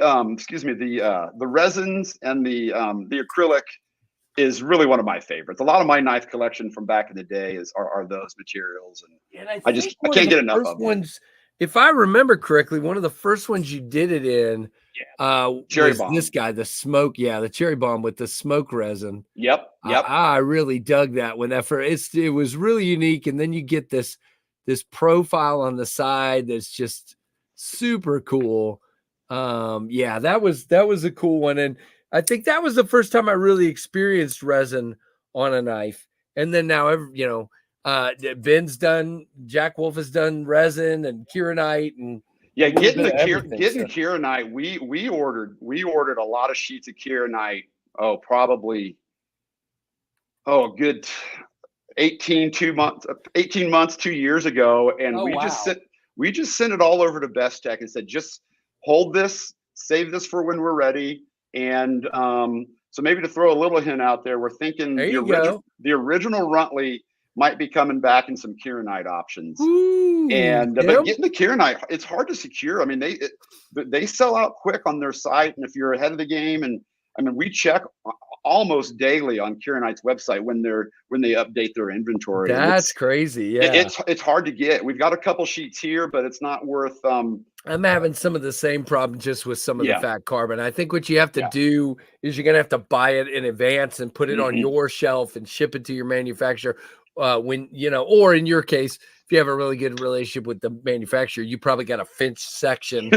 Speaker 2: resins and the acrylic is really one of my favorites. A lot of my knife collection from back in the day are those materials, and I can't get enough of them.
Speaker 1: If I remember correctly, one of the first ones you did it in
Speaker 2: cherry bomb.
Speaker 1: This guy, the smoke, the cherry bomb with the smoke resin.
Speaker 2: Yep.
Speaker 1: I really dug that one. It was really unique, and then you get this profile on the side that's just super cool. That was a cool one, and I think that was the first time I really experienced resin on a knife. And then now, Ben's done, Jack Wolf has done resin and Kieranite, and
Speaker 2: getting Kieranite. We ordered a lot of sheets of Kieranite. Good 18 months, 2 years ago, and we just sent it all over to Best Tech and said, just hold this, save this for when we're ready. And so maybe to throw a little hint out there, we're thinking the original Runtley might be coming back in some Kieranite options. Ooh, but getting the Kieranite, it's hard to secure. They sell out quick on their site, and if you're ahead of the game, and we check almost daily on Kieranite's website when they update their inventory.
Speaker 1: That's crazy. Yeah,
Speaker 2: it's hard to get. We've got a couple sheets here, but it's not worth.
Speaker 1: I'm having some of the same problem just with some of the fat carbon. I think what you have to do is you're gonna have to buy it in advance and put it on your shelf and ship it to your manufacturer. Or in your case, if you have a really good relationship with the manufacturer, you probably got a Finch section.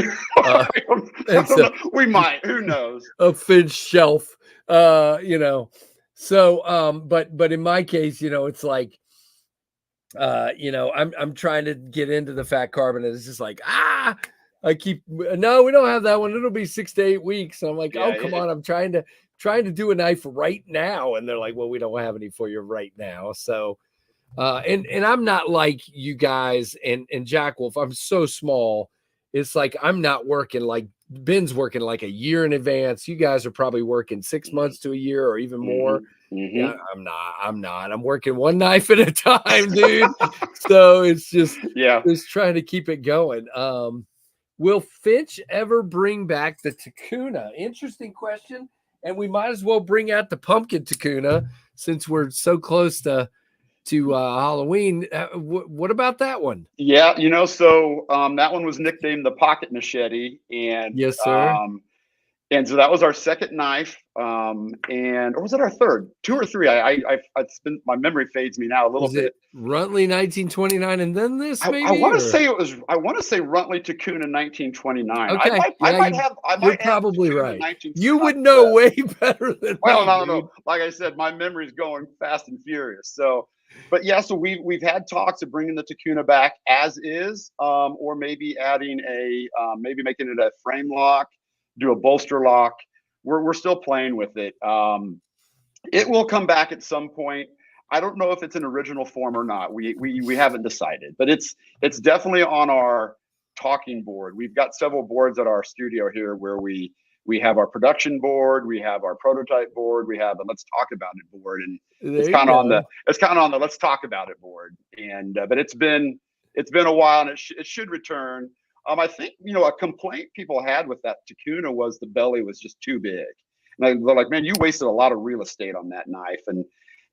Speaker 2: We might. Who knows?
Speaker 1: A Finch shelf. So but in my case, it's like I'm trying to get into the fat carbon, and it's just like we don't have that one. It'll be 6 to 8 weeks. And I'm like, come on, I'm trying to do a knife right now, and they're like, well, we don't have any for you right now. So and I'm not like you guys and Jack Wolf. I'm so small. It's like I'm not working like Ben's working like a year in advance. You guys are probably working 6 months to a year or even more. Yeah, I'm not. I'm working one knife at a time, dude. So it's just trying to keep it going. Will Finch ever bring back the Tuna? Interesting question. And we might as well bring out the pumpkin Tuna since we're so close to Halloween. What about that one?
Speaker 2: Yeah, you know, so that one was nicknamed the Pocket Machete, and
Speaker 1: yes, sir.
Speaker 2: And so that was our second knife, and or was it our third? 2 or 3? It's been, my memory fades me now a little bit.
Speaker 1: Runtley 1929, and then this maybe.
Speaker 2: I want to say it was. I want to say Runtley Tuna 1929.
Speaker 1: Okay,
Speaker 2: I might have.
Speaker 1: You're probably right. You would know way better than
Speaker 2: well,
Speaker 1: me.
Speaker 2: No. Like I said, my memory's going fast and furious. So, but yeah, so we've had talks of bringing the Tuna back as is, or maybe adding maybe making it a frame lock, do a bolster lock. We're still playing with it. It will come back at some point. I don't know if it's an original form or not. We haven't decided, but it's definitely on our talking board. We've got several boards at our studio here where we have our production board, we have our prototype board, we have a let's talk about it board, and it's kind of on the let's talk about it board. And but it's been a while, and it should return. I think, you know, a complaint people had with that Tuna was the belly was just too big. And they're like, man, you wasted a lot of real estate on that knife.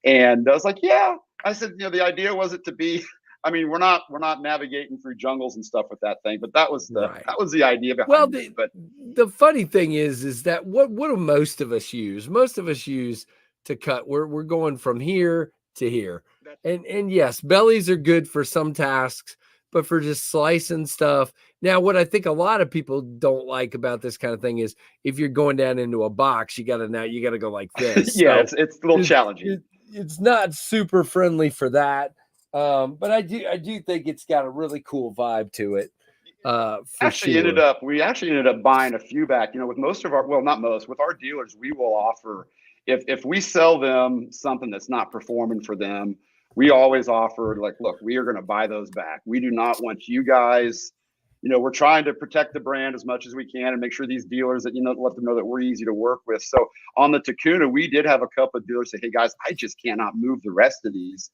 Speaker 2: And I was like, yeah. I said, you know, the idea was it to be. I mean, we're not navigating through jungles and stuff with that thing, but that was the idea behind it. But
Speaker 1: the funny thing is that what do most of us use? Most of us use to cut. We're going from here to here, and yes, bellies are good for some tasks, but for just slicing stuff. Now, what I think a lot of people don't like about this kind of thing is if you're going down into a box, you got to go like this.
Speaker 2: Yeah, so it's a little challenging.
Speaker 1: It's not super friendly for that. But I do think it's got a really cool vibe to it.
Speaker 2: We actually ended up buying a few back. You know, with most of our, well, not most, with our dealers, we will offer, if we sell them something that's not performing for them, we always offer, like, look, we are going to buy those back. We do not want you guys, you know, we're trying to protect the brand as much as we can and make sure these dealers that, you know, let them know that we're easy to work with. So on the Tuna, we did have a couple of dealers say, hey guys, I just cannot move the rest of these.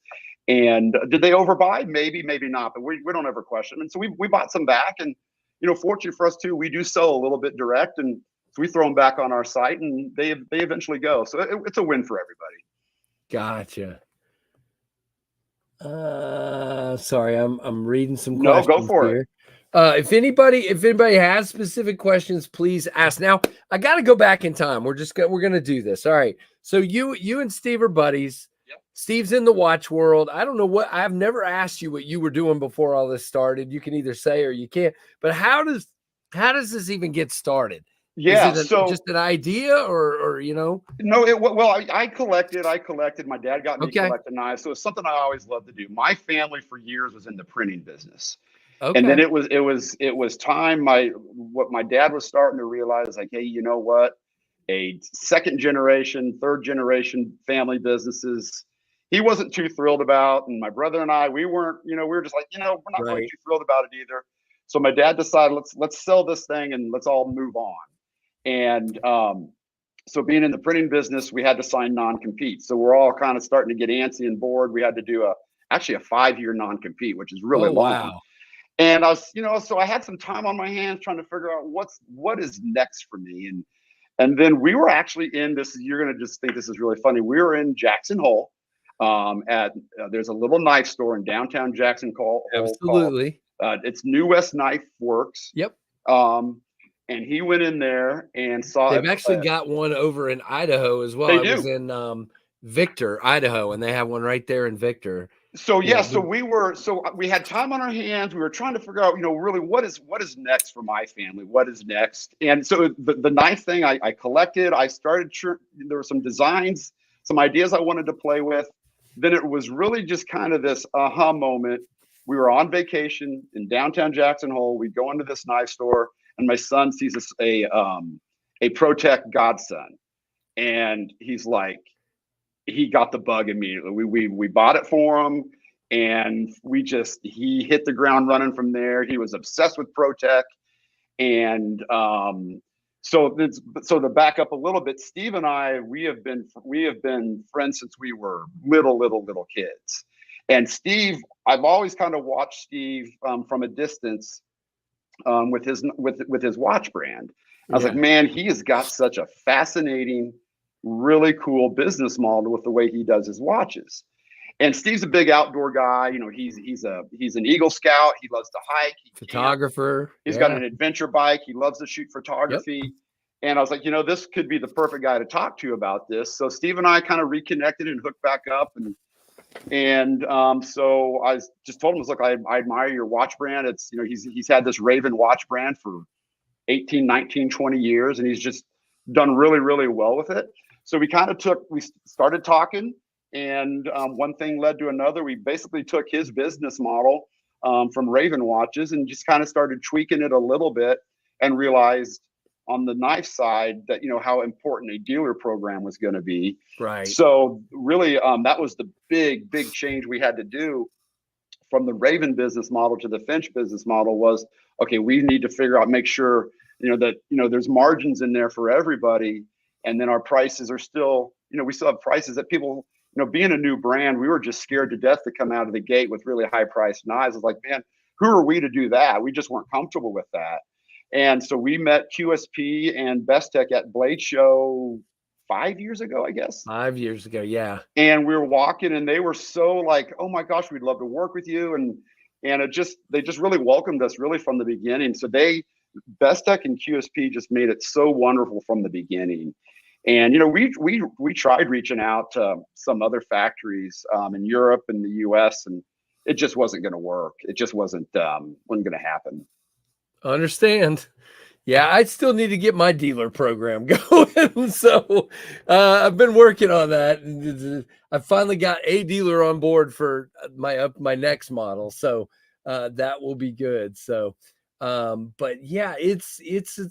Speaker 2: And did they overbuy? Maybe, maybe not, but we don't ever question. And so we bought some back, and, you know, fortunately for us too, we do sell a little bit direct, and so we throw them back on our site, and they eventually go. So it's a win for everybody.
Speaker 1: Gotcha. Sorry, I'm reading some questions.
Speaker 2: No, go for
Speaker 1: here. If anybody has specific questions, please ask. Now, I got to go back in time. We're going to do this. All right. So you and Steve are buddies.
Speaker 2: Yep.
Speaker 1: Steve's in the watch world. I don't know I've never asked you what you were doing before all this started. You can either say or you can't. But how does this even get started?
Speaker 2: Yeah,
Speaker 1: is it just an idea, or you know?
Speaker 2: No, I collected. My dad got me collecting knives, so it's something I always loved to do. My family for years was in the printing business. Okay. And then it was time. What my dad was starting to realize, like, hey, you know what? A second generation, third generation family businesses, he wasn't too thrilled about. And my brother and I, we weren't, you know, we were just like, you know, we're not really too thrilled about it either. So my dad decided, let's sell this thing and let's all move on. And so being in the printing business, we had to sign non-compete. So we're all kind of starting to get antsy and bored. We had to do actually a 5-year non-compete, which is really long. Wow. And I was, you know, so I had some time on my hands trying to figure out what is next for me. And then we were actually in this, you're going to just think this is really funny. We were in Jackson Hole there's a little knife store in downtown Jackson Hole.
Speaker 1: Absolutely.
Speaker 2: It's New West Knife Works.
Speaker 1: Yep.
Speaker 2: And he went in there and saw.
Speaker 1: They've actually got one over in Idaho as well. It was in Victor, Idaho, and they have one right there in Victor.
Speaker 2: So so we had time on our hands. We were trying to figure out, you know, really what is next for my family. What is next? And so the knife thing I collected. I started. There were some designs, some ideas I wanted to play with. Then it was really just kind of this aha moment. We were on vacation in downtown Jackson Hole. We go into this knife store, and my son sees a ProTech Godson, and he's like, he got the bug immediately. We bought it for him, and he hit the ground running from there. He was obsessed with ProTech, And so to back up a little bit, Steve and I, we have been friends since we were little kids. And Steve, I've always kind of watched Steve from a distance with his watch brand. I was like, man, he has got such a fascinating, really cool business model with the way he does his watches. And Steve's a big outdoor guy. You know, he's an Eagle Scout. He loves to hike.
Speaker 1: Photographer.
Speaker 2: He's got an adventure bike. He loves to shoot photography. Yep. And I was like, you know, this could be the perfect guy to talk to about this. So Steve and I kind of reconnected and hooked back up. And so I just told him, look, I admire your watch brand. It's, you know, he's had this Raven watch brand for 18, 19, 20 years, and he's just done really, really well with it. So we started talking, and one thing led to another. We basically took his business model from Raven watches and just kind of started tweaking it a little bit, and realized on the knife side that, you know, how important a dealer program was going to be.
Speaker 1: Right.
Speaker 2: So really, that was the big change we had to do from the Raven business model to the Finch business model. Was, okay, we need to figure out, make sure, you know, that, you know, there's margins in there for everybody. And then our prices are still, you know, we still have prices that people, you know, being a new brand, we were just scared to death to come out of the gate with really high priced knives. It's like, man, who are we to do that? We just weren't comfortable with that. And so we met QSP and Bestech at Blade Show 5 years ago, I guess.
Speaker 1: 5 years ago, yeah.
Speaker 2: And we were walking, and they were so like, oh my gosh, we'd love to work with you. And they just really welcomed us really from the beginning. So Bestech and QSP just made it so wonderful from the beginning. And, you know, we tried reaching out to some other factories in Europe and the US, and it just wasn't going to work. It just wasn't going to happen.
Speaker 1: Understand. Yeah, I still need to get my dealer program going. So I've been working on that. And I finally got a dealer on board for my next model. So that will be good. So but yeah, it's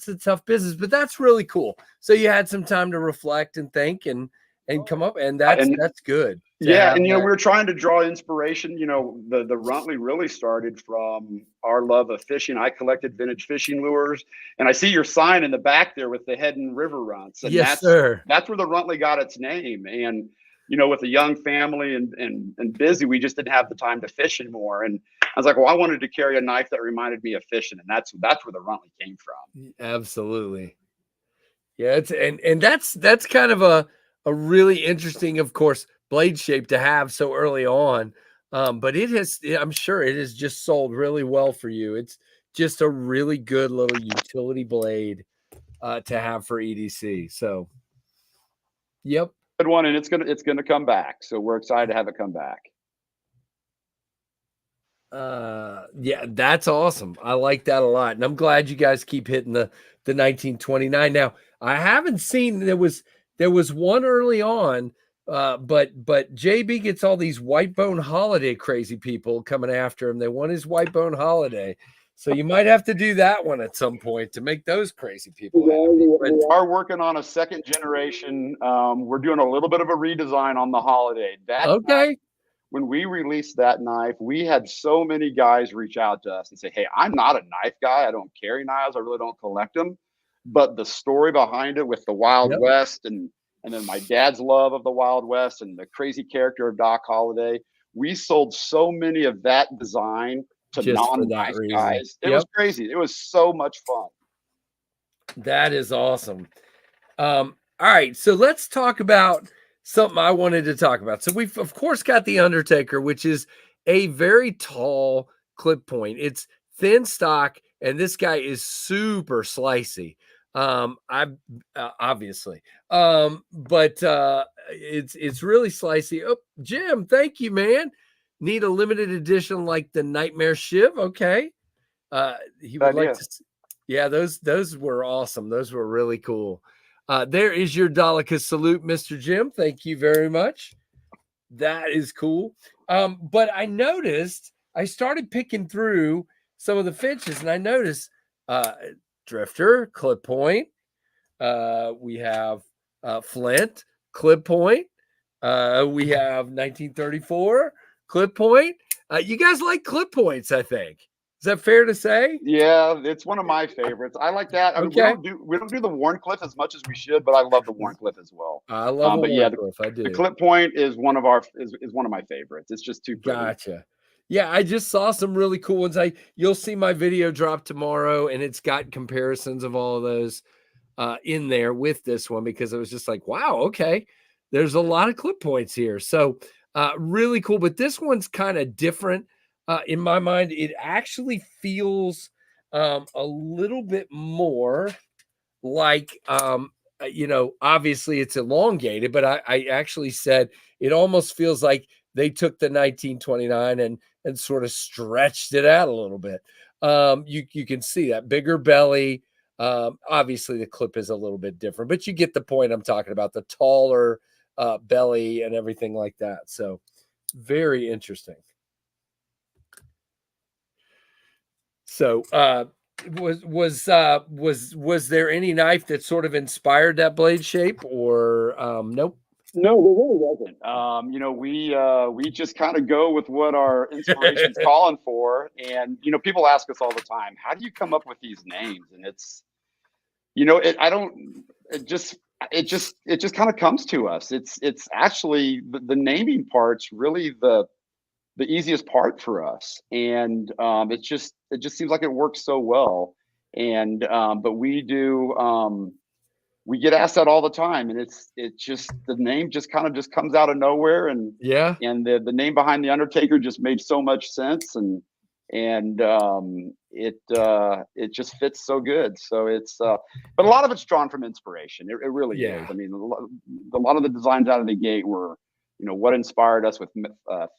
Speaker 1: a tough business, but that's really cool. So you had some time to reflect and think and come up, and that's good.
Speaker 2: Yeah, and you know, we were trying to draw inspiration. You know, the Runtley really started from our love of fishing. I collected vintage fishing lures, and I see your sign in the back there with the head and river runts. And
Speaker 1: yes, sir.
Speaker 2: That's where the Runtley got its name. And you know, with a young family and busy, we just didn't have the time to fish anymore. And I was like, well, I wanted to carry a knife that reminded me of fishing, and that's where the Runtley came from.
Speaker 1: Absolutely. Yeah, and that's kind of a really interesting, of course, blade shape to have so early on. But I'm sure it has just sold really well for you. It's just a really good little utility blade to have for EDC. So, yep.
Speaker 2: Good one, and it's gonna come back. So we're excited to have it come back.
Speaker 1: Yeah, that's awesome. I like that a lot, and I'm glad you guys keep hitting the 1929. Now, I haven't seen there was one early on, but JB gets all these white bone holiday crazy people coming after him. They want his white bone holiday. So you might have to do that one at some point to make those crazy people happy.
Speaker 2: We are working on a second generation. We're doing a little bit of a redesign on the holiday.
Speaker 1: Okay.
Speaker 2: When we released that knife, we had so many guys reach out to us and say, hey, I'm not a knife guy. I don't carry knives. I really don't collect them. But the story behind it with the Wild West and then my dad's love of the Wild West and the crazy character of Doc Holliday, we sold so many of that design to non-knife guys. It was crazy. It was so much fun.
Speaker 1: That is awesome. All right, so let's talk about something I wanted to talk about. So we've of course got the Undertaker, which is a very tall clip point. It's thin stock, and this guy is super slicey. Obviously, but it's really slicey. Oh, Jim, thank you, man. Need a limited edition like the Nightmare Shiv. Okay. He would like to. Yeah, those were awesome. Those were really cool. There is your Daleka salute, Mr. Jim. Thank you very much. That is cool. But I noticed I started picking through some of the Finches, and I noticed Drifter, clip point. We have Flint, clip point. We have 1934, clip point. You guys like clip points, I think. Is that fair to say?
Speaker 2: Yeah, it's one of my favorites. I like that. I mean,
Speaker 1: Okay.
Speaker 2: we don't do the Warncliffe as much as we should, but I love the Warncliffe as well.
Speaker 1: I love a
Speaker 2: But yeah,
Speaker 1: Warncliffe. I do.
Speaker 2: the clip point is one of my favorites. It's just too pretty.
Speaker 1: Gotcha. Yeah, I just saw some really cool ones. You'll see my video drop tomorrow, and it's got comparisons of all of those in there with this one, because it was just like, wow, okay, there's a lot of clip points here. So really cool. But this one's kind of different in my mind. It actually feels a little bit more like, obviously it's elongated, but I actually said it almost feels like they took the 1929 and sort of stretched it out a little bit. You can see that bigger belly. Obviously the clip is a little bit different, but you get the point I'm talking about, the taller belly and everything like that. So very interesting. So was there any knife that sort of inspired that blade shape, or nope?
Speaker 2: No, there really wasn't. We just kind of go with what our inspiration's calling for. And, people ask us all the time, how do you come up with these names? And it's, it just kind of comes to us. It's actually the naming part's really the easiest part for us. And it just seems like it works so well. And, but we get asked that all the time, and it just, the name just kind of just comes out of nowhere. And
Speaker 1: yeah,
Speaker 2: and the name behind the Undertaker just made so much sense, and it just fits so good. So it's but a lot of it's drawn from inspiration. It really is. I mean, a lot of the designs out of the gate were, what inspired us with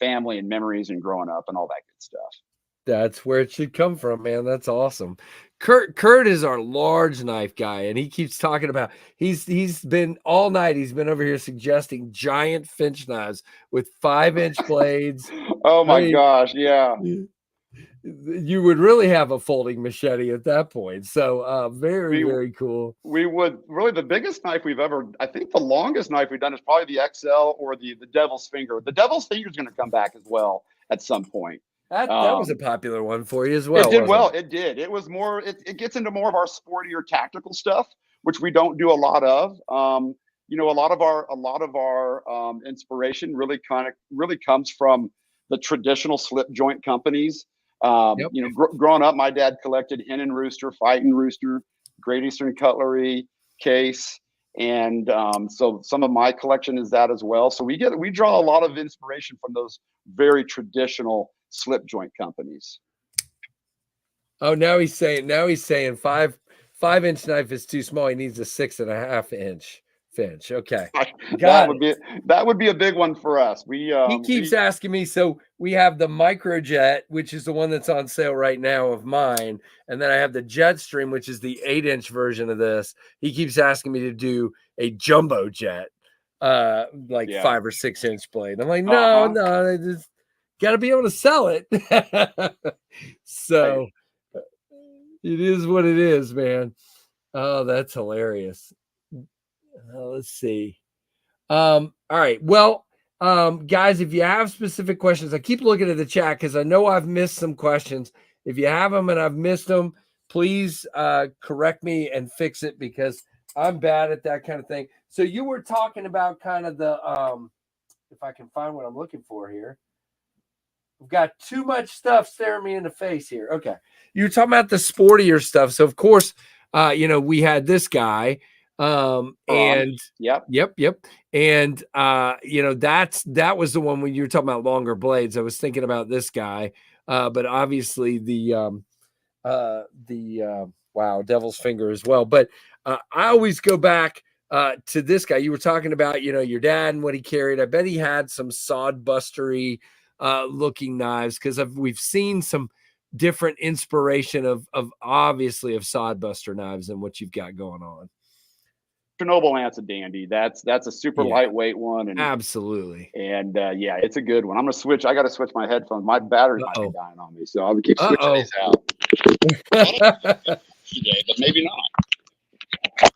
Speaker 2: family and memories and growing up and all that good stuff.
Speaker 1: That's where it should come from, man. That's awesome. Kurt is our large knife guy, and he keeps talking about, he's been all night, he's been over here suggesting giant Finch knives with 5-inch blades.
Speaker 2: Oh my gosh, yeah.
Speaker 1: You would really have a folding machete at that point. So very cool.
Speaker 2: We would really, the biggest knife we've ever, I think the longest knife we've done is probably the XL or the Devil's Finger. The Devil's Finger is going to come back as well at some point.
Speaker 1: That was a popular one for you as well.
Speaker 2: It did well. It did. It was more, it gets into more of our sportier tactical stuff, which we don't do a lot of. A lot of our inspiration really comes from the traditional slip joint companies. Growing up, my dad collected Hen and Rooster, Fight and Rooster, Great Eastern Cutlery, Case. And so some of my collection is that as well. So we draw a lot of inspiration from those very traditional slip joint companies.
Speaker 1: Oh, now he's saying 5-inch knife is too small. He needs a 6.5-inch Finch. Okay,
Speaker 2: that would be a big one for us. He
Speaker 1: keeps asking me. So we have the Microjet, which is the one that's on sale right now of mine, and then I have the Jetstream, which is the 8-inch version of this. He keeps asking me to do a jumbo jet, 5 or 6-inch blade. I'm like, no, I just got to be able to sell it. So it is what it is, man. Oh, that's hilarious. Let's see. All right. Well, guys, if you have specific questions, I keep looking at the chat because I know I've missed some questions. If you have them and I've missed them, please correct me and fix it, because I'm bad at that kind of thing. So you were talking about kind of the, if I can find what I'm looking for here. We've got too much stuff staring me in the face here. Okay. You were talking about the sportier stuff. So of course, we had this guy. And
Speaker 2: yep.
Speaker 1: And that was the one when you were talking about longer blades. I was thinking about this guy, but obviously the Devil's Finger as well. But I always go back to this guy. You were talking about, your dad and what he carried. I bet he had some sodbustery looking knives, because we've seen some different inspiration of obviously of sodbuster knives and what you've got going on.
Speaker 2: Chernobyl Ant's a dandy. That's a super lightweight one. And
Speaker 1: absolutely.
Speaker 2: And it's a good one. I'm gonna switch. I got to switch my headphones. My battery might be dying on me, so I'll keep switching these out. Today, but maybe not.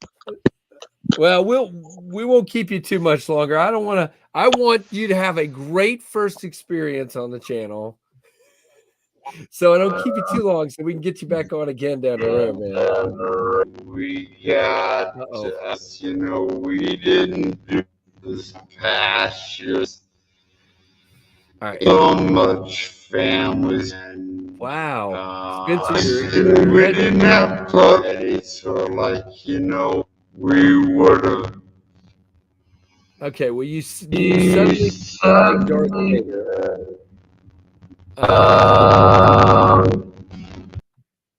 Speaker 1: Well, we won't keep you too much longer. I want you to have a great first experience on the channel. So I don't keep you too long, so we can get you back on again down the road, man.
Speaker 3: We got, we didn't do this past year.
Speaker 1: All right.
Speaker 3: So much families.
Speaker 1: Wow. Spencer,
Speaker 3: we didn't have parties, so we would have.
Speaker 1: Okay, well, you suddenly sound like Darth Vader.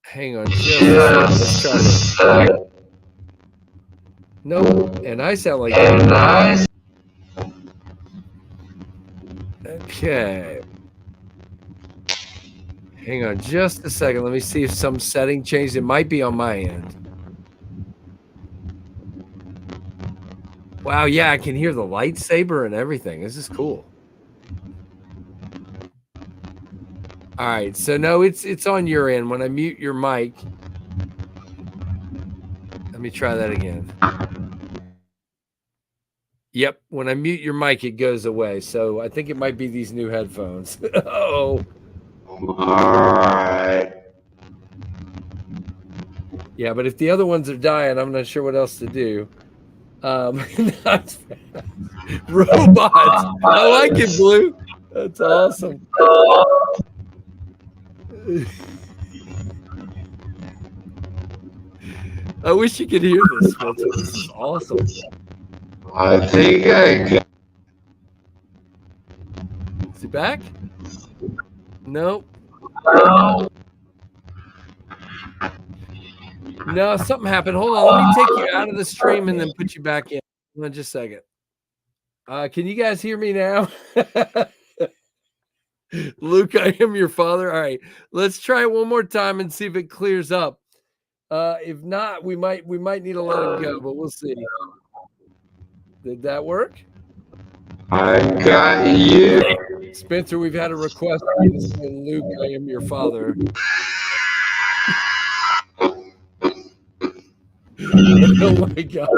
Speaker 1: Hang on just a second. Let's try this. Nope, and I sound like Darth Vader. Okay. Hang on just a second. Let me see if some setting changed. It might be on my end. Wow, yeah, I can hear the lightsaber and everything. This is cool. All right, so no, it's on your end. When I mute your mic, let me try that again. Yep, when I mute your mic, it goes away. So I think it might be these new headphones. Oh.
Speaker 3: All right.
Speaker 1: Yeah, but if the other ones are dying, I'm not sure what else to do. Robots. I like it, Blue. That's awesome. I wish you could hear this, Spencer. This is awesome.
Speaker 3: I think I can.
Speaker 1: Is he back? Nope. No, something happened. Hold on. Let me take you out of the stream and then put you back in. Hold on just a second. Can you guys hear me now? Luke, I am your father. All right. Let's try it one more time and see if it clears up. If not, we might need to let him go, but we'll see. Did that work?
Speaker 3: I got you.
Speaker 1: Spencer, we've had a request from Luke, I am your father. Oh my God.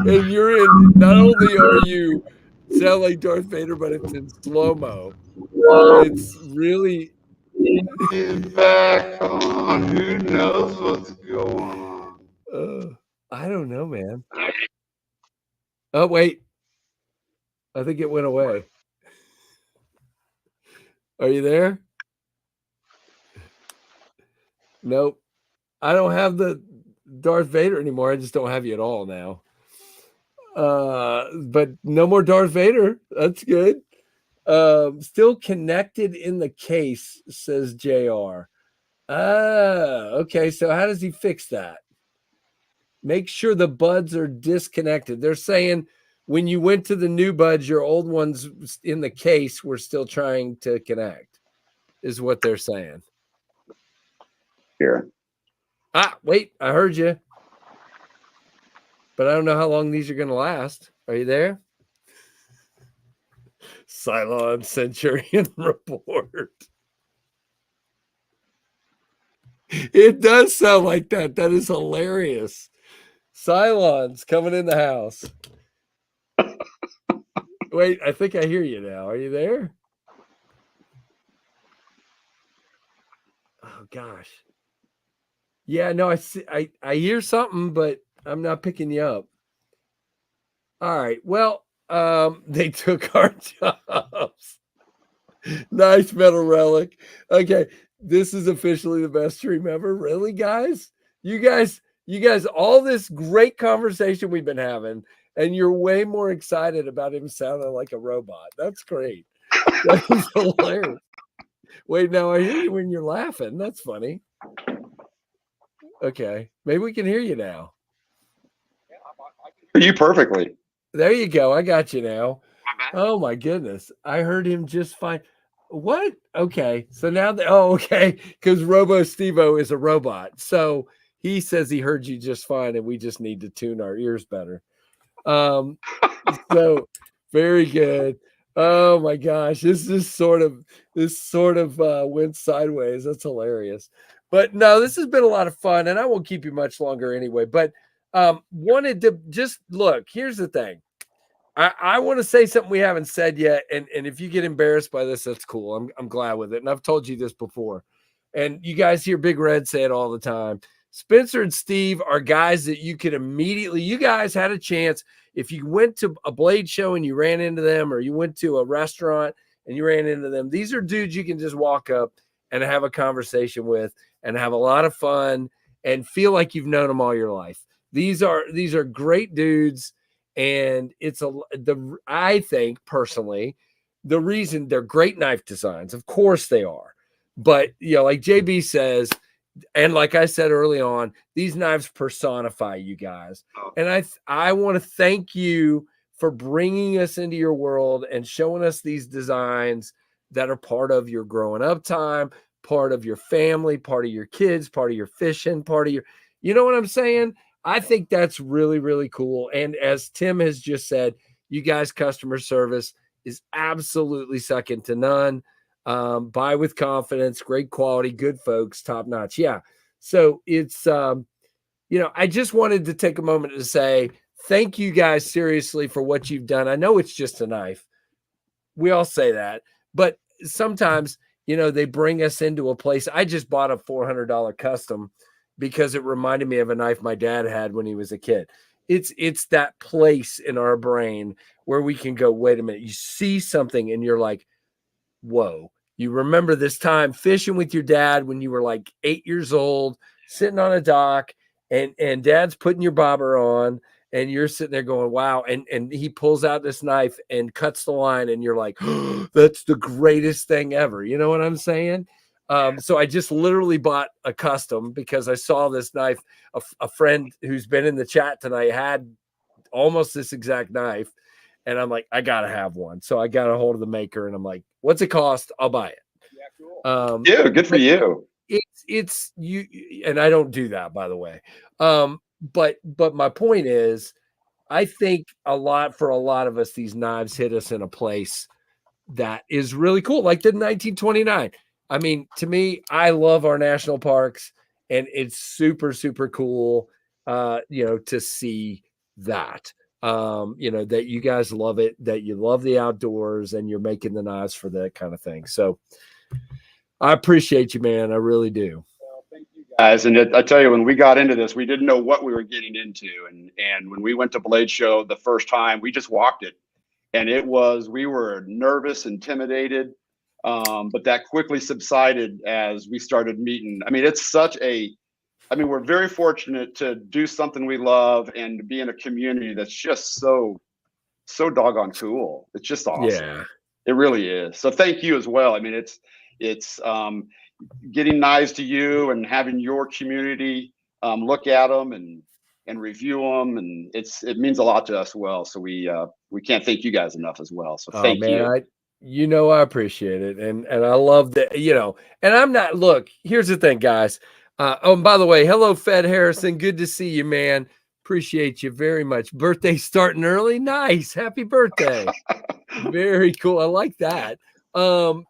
Speaker 1: And you're in, not only are you sound like Darth Vader, but it's in slow-mo. It's really.
Speaker 3: He's back on. Who knows what's going on?
Speaker 1: I don't know, man. Oh, wait. I think it went away. Are you there? Nope. I don't have the Darth Vader anymore. I just don't have you at all now. But no more Darth Vader. That's good. Still connected in the case, says JR. Okay. So how does he fix that? Make sure the buds are disconnected. They're saying when you went to the new buds, your old ones in the case were still trying to connect, is what they're saying.
Speaker 2: Here.
Speaker 1: Wait, I heard you. But I don't know how long these are going to last. Are you there? Cylon Centurion report. It does sound like that. That is hilarious. Cylon's coming in the house. Wait, I think I hear you now. Are you there? Oh gosh. Yeah, no, I hear something, but I'm not picking you up. All right. Well, they took our jobs. Nice metal relic. Okay, this is officially the best stream ever. Really, guys? You guys, all this great conversation we've been having, and you're way more excited about him sounding like a robot. That's great. That is hilarious. Wait, now I hear you when you're laughing. That's funny. Okay, maybe we can hear you now.
Speaker 2: You perfectly.
Speaker 1: There you go. I got you now. Oh my goodness. I heard him just fine. What? Okay. So now okay. Because Robo Stevo is a robot. So he says he heard you just fine and we just need to tune our ears better. So very good. Oh my gosh. This sort of went sideways. That's hilarious. But no, this has been a lot of fun and I won't keep you much longer anyway. But wanted to just look, here's the thing. I want to say something we haven't said yet, and if you get embarrassed by this, that's cool. I'm glad with it, and I've told you this before, and you guys hear Big Red say it all the time. Spencer and Steve are guys that you could immediately. You guys had a chance if you went to a blade show and you ran into them, or you went to a restaurant and you ran into them. These are dudes you can just walk up and have a conversation with, and have a lot of fun, and feel like you've known them all your life. These are great dudes. And I think personally, the reason they're great knife designs, of course they are, but like JB says, and like I said early on, these knives personify you guys. And I want to thank you for bringing us into your world and showing us these designs that are part of your growing up time, part of your family, part of your kids, part of your fishing, part of your, you know what I'm saying? I think that's really, really cool. And as Tim has just said, you guys' customer service is absolutely second to none. Buy with confidence, great quality, good folks, top notch. Yeah. So it's, I just wanted to take a moment to say thank you guys seriously for what you've done. I know it's just a knife. We all say that, but sometimes, they bring us into a place. I just bought a $400 custom because it reminded me of a knife my dad had when he was a kid. It's that place in our brain where we can go, wait a minute, you see something and you're like, whoa. You remember this time fishing with your dad when you were like 8 years old, sitting on a dock, and dad's putting your bobber on, and you're sitting there going, wow. And he pulls out this knife and cuts the line, and you're like, oh, that's the greatest thing ever. You know what I'm saying? So I just literally bought a custom because I saw this knife. A friend who's been in the chat tonight had almost this exact knife. And I'm like, I got to have one. So I got a hold of the maker, and I'm like, what's it cost? I'll buy it.
Speaker 2: Yeah, cool. Yeah, good for you.
Speaker 1: It's you. And I don't do that, by the way. But my point is, I think for a lot of us, these knives hit us in a place that is really cool. Like the 1929. I mean, to me, I love our national parks, and it's super, super cool, to see that, that you guys love it, that you love the outdoors, and you're making the knives for that kind of thing. So I appreciate you, man. I really do.
Speaker 2: Well, thank you guys. And I tell you, when we got into this, we didn't know what we were getting into. And when we went to Blade Show the first time, we just walked it. And we were nervous, intimidated. But that quickly subsided as we started meeting. I mean, we're very fortunate to do something we love and to be in a community that's just so doggone cool. It's just awesome.
Speaker 1: Yeah,
Speaker 2: it really is. So thank you as well. I mean, it's getting knives to you and having your community look at them and review them, and it means a lot to us. Well, so we can't thank you guys enough as well. So thank you.
Speaker 1: I appreciate it. And I love that, and I'm not, look, here's the thing, guys. And by the way, hello, Fed Harrison. Good to see you, man. Appreciate you very much. Birthday starting early. Nice. Happy birthday. Very cool. I like that.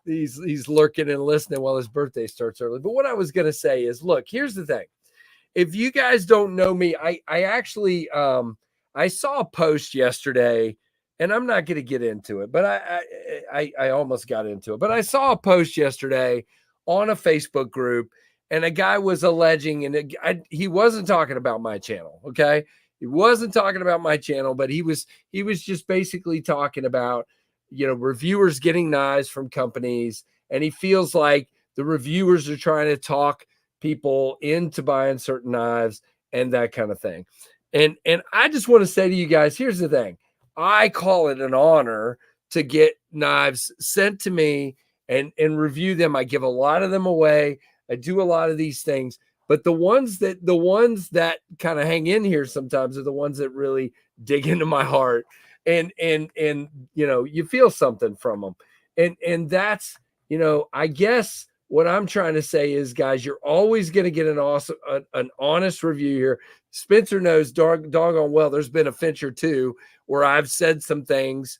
Speaker 1: He's lurking and listening while his birthday starts early. But what I was going to say is, look, here's the thing. If you guys don't know me, I actually, I saw a post yesterday, and I'm not going to get into it, but I almost got into it. But I saw a post yesterday on a Facebook group, and a guy was alleging, and he wasn't talking about my channel, okay? He wasn't talking about my channel, but he was just basically talking about, reviewers getting knives from companies, and he feels like the reviewers are trying to talk people into buying certain knives and that kind of thing. And I just want to say to you guys, here's the thing. I call it an honor to get knives sent to me and review them. I give a lot of them away. I do a lot of these things, but the ones that kind of hang in here sometimes are the ones that really dig into my heart, and you feel something from them. And that's, I guess what I'm trying to say is, guys, you're always going to get an honest review here. Spencer knows doggone well there's been a Finch or two where I've said some things,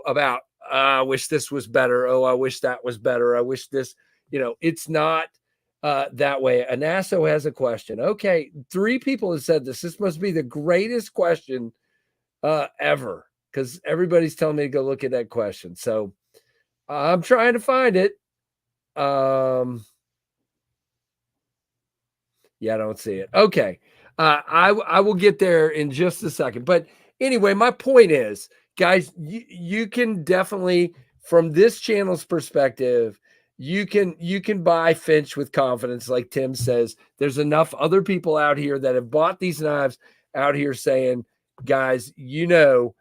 Speaker 1: about, I wish this was better. Oh, I wish that was better. I wish this, it's not that way. Anasso has a question. Okay, 3 people have said this. This must be the greatest question ever. because everybody's telling me to go look at that question. So I'm trying to find it. Yeah, I don't see it. Okay. I will get there in just a second. But anyway, my point is, guys, you can definitely, from this channel's perspective, you can buy Finch with confidence. Like Tim says, there's enough other people out here that have bought these knives out here saying, guys, it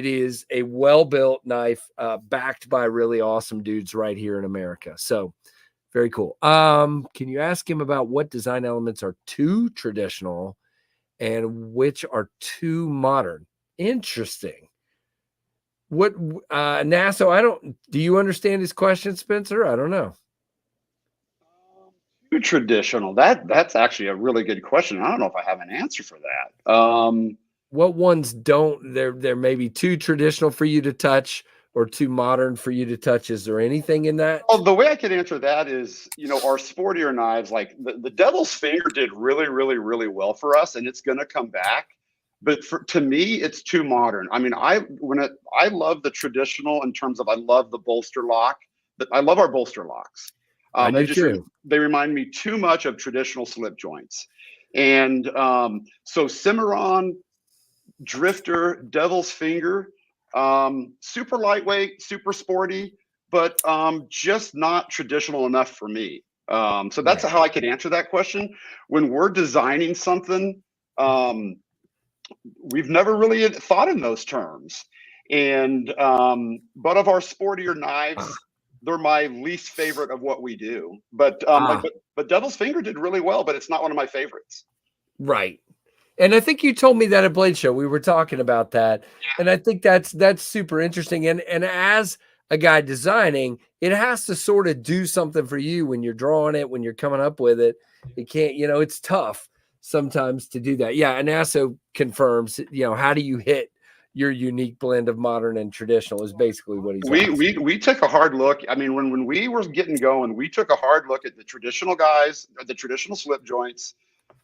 Speaker 1: is a well-built knife backed by really awesome dudes right here in America. So very cool. Can you ask him about what design elements are too traditional and which are too modern? Interesting. What NASA, do you understand his question, Spencer? I don't know.
Speaker 2: Too traditional. That's actually a really good question. I don't know if I have an answer for that.
Speaker 1: What ones don't, they're maybe too traditional for you to touch or too modern for you to touch? Is there anything in that?
Speaker 2: Well, the way I could answer that is, our sportier knives, like the Devil's Finger did really, really, really well for us, and it's going to come back. But to me, it's too modern. I mean, I love the traditional in terms of, I love the bolster lock, but I love our bolster locks. They remind me too much of traditional slip joints. And so Cimarron, Drifter, Devil's Finger, super lightweight, super sporty, but just not traditional enough for me. So that's how I could answer that question. When we're designing something, we've never really thought in those terms. And but of our sportier knives, they're my least favorite of what we do. But but Devil's Finger did really well, but it's not one of my favorites.
Speaker 1: Right. And I think you told me that at Blade Show, we were talking about that. And I think that's super interesting. And as a guy designing, it has to sort of do something for you when you're drawing it, when you're coming up with it. It can't, it's tough sometimes to do that. Yeah. And NASA confirms, how do you hit your unique blend of modern and traditional is basically what he's asking.
Speaker 2: We took a hard look. I mean, when we were getting going, we took a hard look at the traditional guys, the traditional slip joints.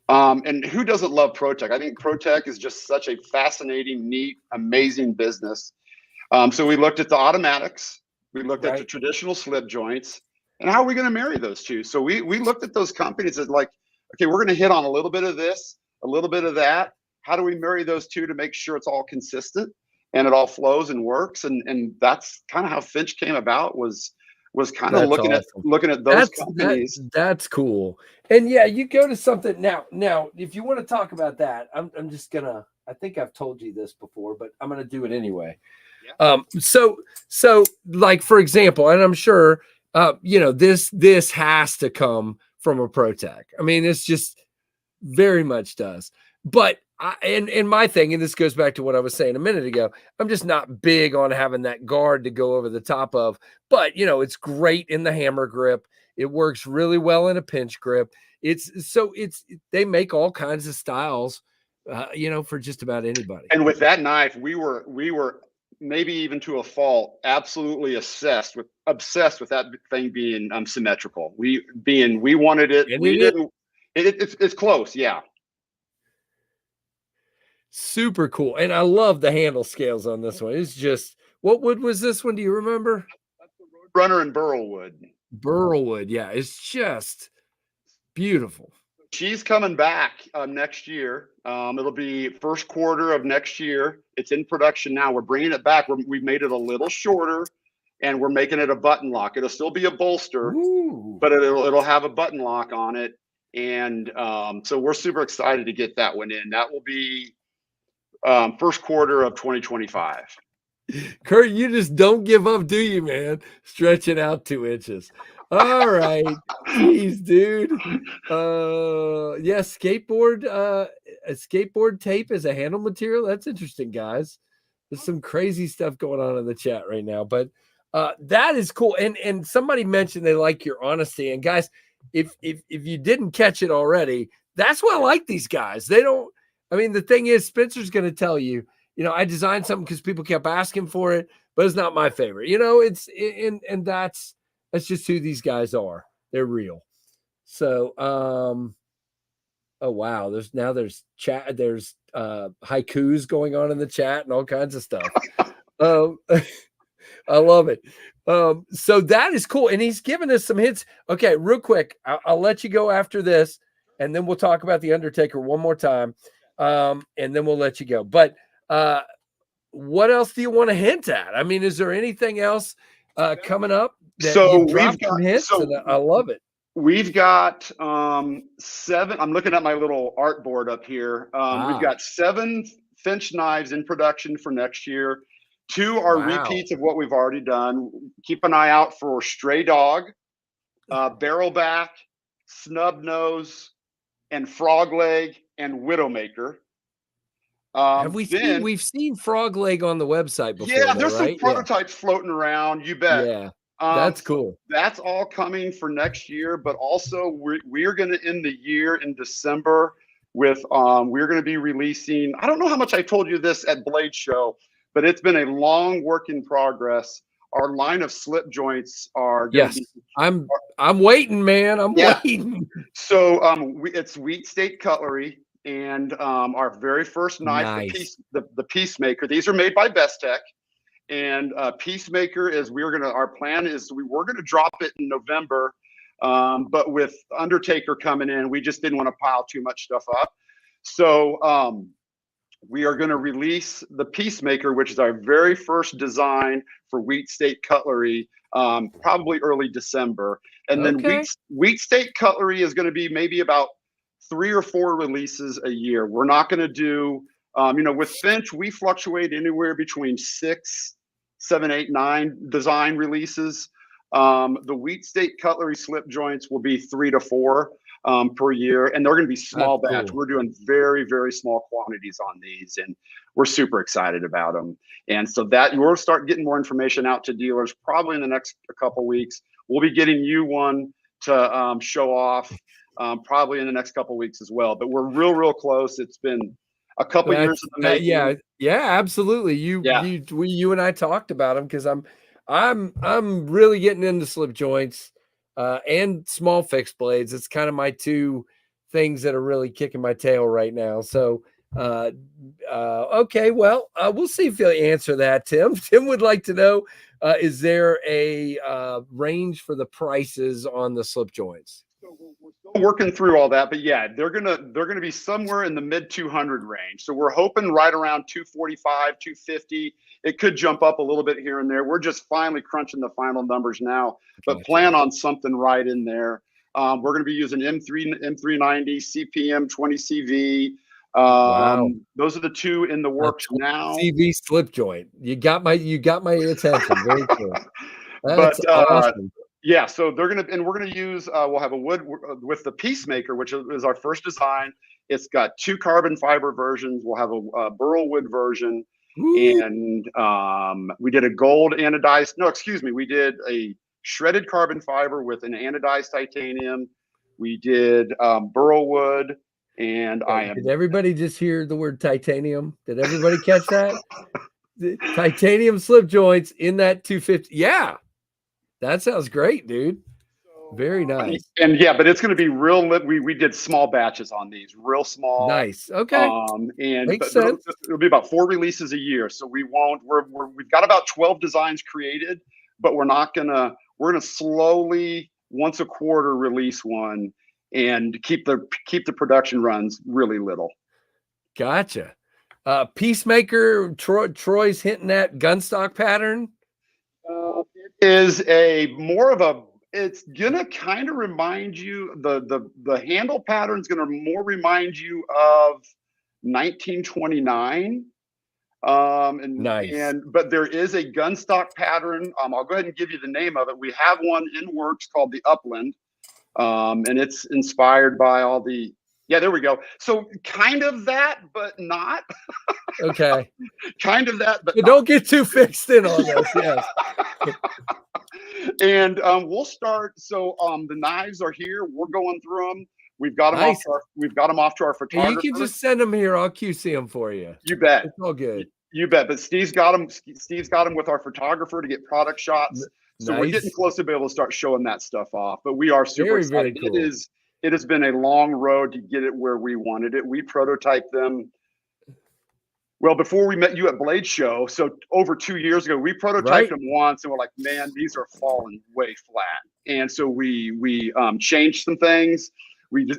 Speaker 2: And who doesn't love ProTech? I think ProTech is just such a fascinating, neat, amazing business. So we looked at the automatics, we looked at the traditional slip joints, and how are we going to marry those two? So we looked at those companies as like, okay, we're going to hit on a little bit of this, a little bit of that. How do we marry those two to make sure it's all consistent and it all flows and works? And that's kind of how Finch came about, was kind of looking at those companies.
Speaker 1: That's cool. And yeah, you go to something now, if you want to talk about that, I'm just gonna, I think I've told you this before, but I'm gonna do it anyway. Yeah. So like, for example, and I'm sure this has to come from a ProTech. I mean, it's just very much does. But and my thing, and this goes back to what I was saying a minute ago, I'm just not big on having that guard to go over the top of, but it's great in the hammer grip. It works really well in a pinch grip. They make all kinds of styles, for just about anybody.
Speaker 2: And with that knife, we were maybe even to a fault, absolutely obsessed with that thing being symmetrical. We wanted it. And we didn't. It's close, yeah.
Speaker 1: Super cool. And I love the handle scales on this one. It's just, what wood was this one? Do you remember?
Speaker 2: That's the Roadrunner and Burlwood.
Speaker 1: Burlwood, yeah. It's just beautiful.
Speaker 2: She's coming back next year. It'll be first quarter of next year. It's in production now. We're bringing it back. We've made it a little shorter, and we're making it a button lock. It'll still be a bolster, but it'll have a button lock on it. And so we're super excited to get that one in. That will be first quarter of 2025.
Speaker 1: Kurt, you just don't give up, do you, man? Stretch it out 2 inches. All right. Jeez, dude. Yeah, skateboard tape as a handle material. That's interesting, guys. There's some crazy stuff going on in the chat right now, but that is cool. And somebody mentioned they like your honesty. And guys, if you didn't catch it already, that's why I like these guys. The thing is, Spencer's going to tell you, I designed something because people kept asking for it, but it's not my favorite. And that's just who these guys are. They're real. So, Oh wow, there's chat, there's haikus going on in the chat and all kinds of stuff. I love it. So that is cool, and he's given us some hints. Okay, real quick, I'll let you go after this, and then we'll talk about the Undertaker one more time, and then we'll let you go. But what else do you want to hint at? I mean, is there anything else coming up that
Speaker 2: So
Speaker 1: you dropped some hints? And I love it.
Speaker 2: We've got 7. I'm looking at my little art board up here. We've got 7 Finch knives in production for next year. 2 are repeats of what we've already done. Keep an eye out for Stray Dog, Barrelback, Snub Nose, and Frog Leg and Widowmaker.
Speaker 1: Have we seen? We've seen Frog Leg on the website before.
Speaker 2: Yeah, there's some prototypes floating around. You bet.
Speaker 1: Yeah, that's cool.
Speaker 2: That's all coming for next year, but also we're going to end the year in December with we're going to be releasing. I don't know how much I told you this at Blade Show, but it's been a long work in progress. Our line of slip joints are.
Speaker 1: I'm waiting, man. I'm waiting.
Speaker 2: So it's Wheat State Cutlery. And our very first knife, the Peacemaker. These are made by Best Tech, and Peacemaker is our plan is we're gonna drop it in November, but with Undertaker coming in, we just didn't want to pile too much stuff up. So we are going to release the Peacemaker, which is our very first design for Wheat State Cutlery, probably early December, and then Wheat State Cutlery is going to be maybe about 3 or 4 releases a year. We're not going to do, with Finch, we fluctuate anywhere between 6, 7, 8, 9 design releases. The Wheat State Cutlery slip joints will be 3 to 4 per year, and they're going to be small batch. Cool. We're doing very, very small quantities on these, and we're super excited about them. And so that we'll start getting more information out to dealers probably in the next couple weeks. We'll be getting you one to show off. Probably in the next couple of weeks as well, but we're real close. It's been a couple years in the making.
Speaker 1: Yeah, absolutely. You and I talked about them because I'm really getting into slip joints and small fixed blades. It's kind of my 2 things that are really kicking my tail right now. So okay, well, we'll see if you'll answer that, Tim. Tim would like to know: is there a range for the prices on the slip joints?
Speaker 2: We're still working through all that, but yeah, they're gonna be somewhere in the mid 200 range. So we're hoping right around 245, 250. It could jump up a little bit here and there. We're just finally crunching the final numbers now, but plan on something right in there. We're gonna be using M390, CPM 20 CV. Those are the 2 in the works now.
Speaker 1: CV slip joint. You got my attention. Very cool. That's awesome.
Speaker 2: Yeah, so we're gonna use. We'll have a wood with the Peacemaker, which is our first design. It's got 2 carbon fiber versions. We'll have a burl wood version, and we did a gold anodized. No, excuse me. We did a shredded carbon fiber with an anodized titanium. We did burl wood, and
Speaker 1: Did everybody just hear the word titanium? Did everybody catch that? The titanium slip joints in that 250. Yeah. That sounds great, dude. Very nice.
Speaker 2: And yeah, but it's going to be real. We did small batches on these, real small.
Speaker 1: Nice. Okay.
Speaker 2: And
Speaker 1: makes sense.
Speaker 2: It'll be about 4 releases a year. So we've got about 12 designs created, but we're gonna slowly once a quarter release one and keep the production runs really little.
Speaker 1: Gotcha. Peacemaker, Troy's hinting at gunstock pattern.
Speaker 2: Is it's gonna kind of remind you the handle pattern's gonna more remind you of 1929.
Speaker 1: Nice.
Speaker 2: But there is a gunstock pattern. I'll go ahead and give you the name of it. We have one in works called the Upland, and it's inspired by all the. Yeah, there we go. So kind of that, but not.
Speaker 1: Okay.
Speaker 2: Kind of that, but
Speaker 1: don't get too fixed in on this. Yes.
Speaker 2: And we'll start. So the knives are here. We're going through them. We've got them off to our photographer.
Speaker 1: You can just send them here. I'll QC them for you.
Speaker 2: You bet.
Speaker 1: It's all good.
Speaker 2: You bet. But Steve's got them with our photographer to get product shots. So we're getting close to be able to start showing that stuff off. But we are super excited. Very cool. it has been a long road to get it where we wanted it. We prototyped them. Well, before we met you at Blade Show, so over 2 years ago, we prototyped them once, and we're like, man, these are falling way flat. And so we changed some things.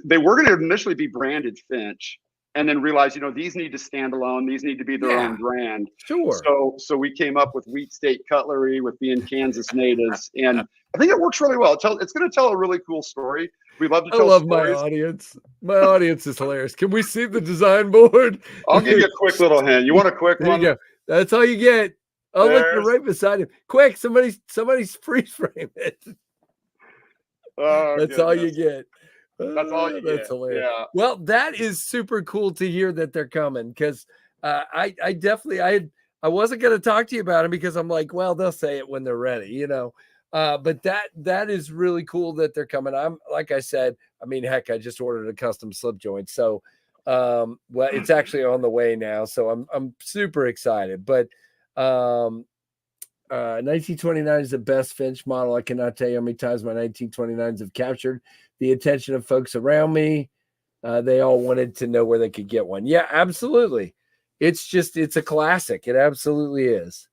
Speaker 2: They were going to initially be branded Finch, and then realized, these need to stand alone. These need to be their own brand.
Speaker 1: Sure.
Speaker 2: So we came up with Wheat State Cutlery with being Kansas natives, and I think it works really well. It's going to tell a really cool story. We love to tell stories.
Speaker 1: My audience. My audience is hilarious. Can we see the design board?
Speaker 2: I'll give you a quick little hint. You want a quick one?
Speaker 1: You go. That's all you get. Oh, look, they're right beside him. Quick, somebody's freeze frame it. That's all you get.
Speaker 2: That's all you get.
Speaker 1: That's hilarious.
Speaker 2: Yeah.
Speaker 1: Well, that is super cool to hear that they're coming, because I wasn't going to talk to you about them because I'm like, well, they'll say it when they're ready, But that is really cool that they're coming. I'm, like I said, heck, I just ordered a custom slip joint, so well, it's actually on the way now, so I'm super excited. But 1929 is the best Finch model. I cannot tell you how many times my 1929s have captured the attention of folks around me. They all wanted to know where they could get one. Yeah, absolutely. It's a classic. It absolutely is.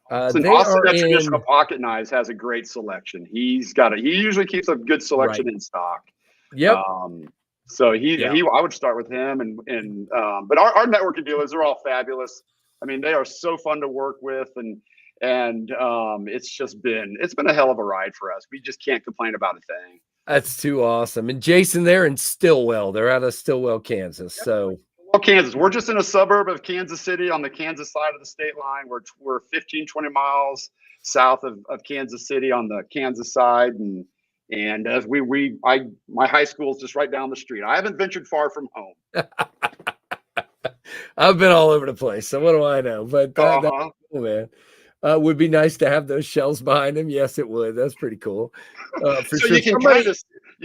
Speaker 2: Austin Traditional Pocket Knives has a great selection. He usually keeps a good selection in stock.
Speaker 1: Yep.
Speaker 2: So I would start with him, and but our network of dealers are all fabulous. They are so fun to work with, and it's been a hell of a ride for us. We just can't complain about a thing.
Speaker 1: That's too awesome. And Jason, they're in Stillwell. They're out of Stillwell, Kansas. So.
Speaker 2: Well, Kansas. We're just in a suburb of Kansas City on the Kansas side of the state line. We're 15, 20 miles south of Kansas City on the Kansas side, and as my high school is just right down the street. I haven't ventured far from home.
Speaker 1: I've been all over the place, so what do I know? But that's cool, man. Would be nice to have those shells behind him. Yes, it would. That's pretty cool. For
Speaker 2: so
Speaker 1: sure.
Speaker 2: You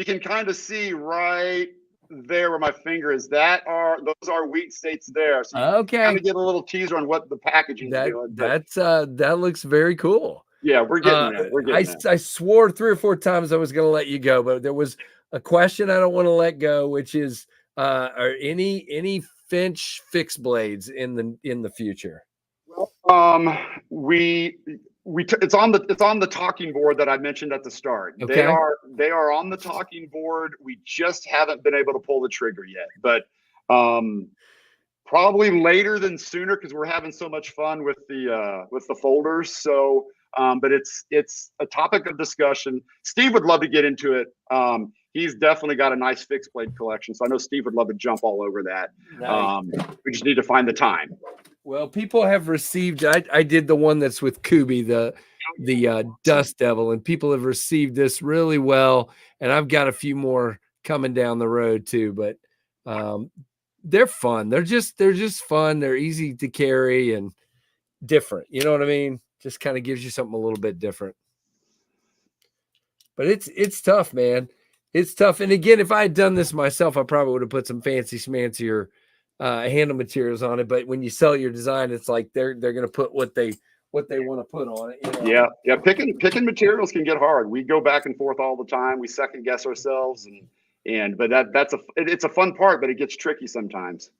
Speaker 2: can kind of see right there where my finger is. Those are Wheat States there. So you kind of get a little teaser on what the packaging is doing.
Speaker 1: That looks very cool.
Speaker 2: Yeah, we're getting there. We're getting there.
Speaker 1: I swore 3 or 4 times I was going to let you go, but there was a question I don't want to let go, which is, are any Finch fixed blades in the future?
Speaker 2: Well, it's on the talking board that I mentioned at the start. Okay. They are on the talking board. We just haven't been able to pull the trigger yet, but probably later than sooner, because we're having so much fun with the folders. So, but it's a topic of discussion. Steve would love to get into it. He's definitely got a nice fixed blade collection, so I know Steve would love to jump all over that. Nice. We just need to find the time.
Speaker 1: Well, people have received. I did the one that's with Kubi, the Dust Devil, and people have received this really well. And I've got a few more coming down the road too. But they're fun. They're just fun. They're easy to carry and different. You know what I mean? Just kind of gives you something a little bit different. But it's tough, man. It's tough. And again, if I had done this myself, I probably would have put some fancy schmancier handle materials on it. But when you sell your design, it's like they're going to put what they want to put on it.
Speaker 2: Yeah. Picking materials can get hard. We go back and forth all the time. We second guess ourselves, but it's a fun part, but it gets tricky sometimes.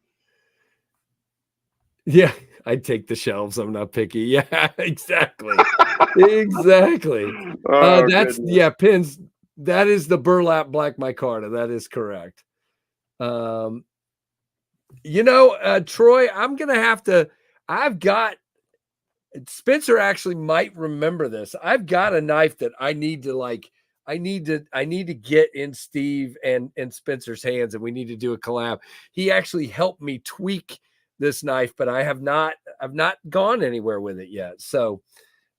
Speaker 1: Yeah, I take the shelves. I'm not picky. Yeah, exactly. Exactly. Pins. That is the burlap black micarta. That is correct. Troy, I'm going to have to, Spencer actually might remember this. I've got a knife that I need to get in Steve and Spencer's hands, and we need to do a collab. He actually helped me tweak this knife, but I've not gone anywhere with it yet. So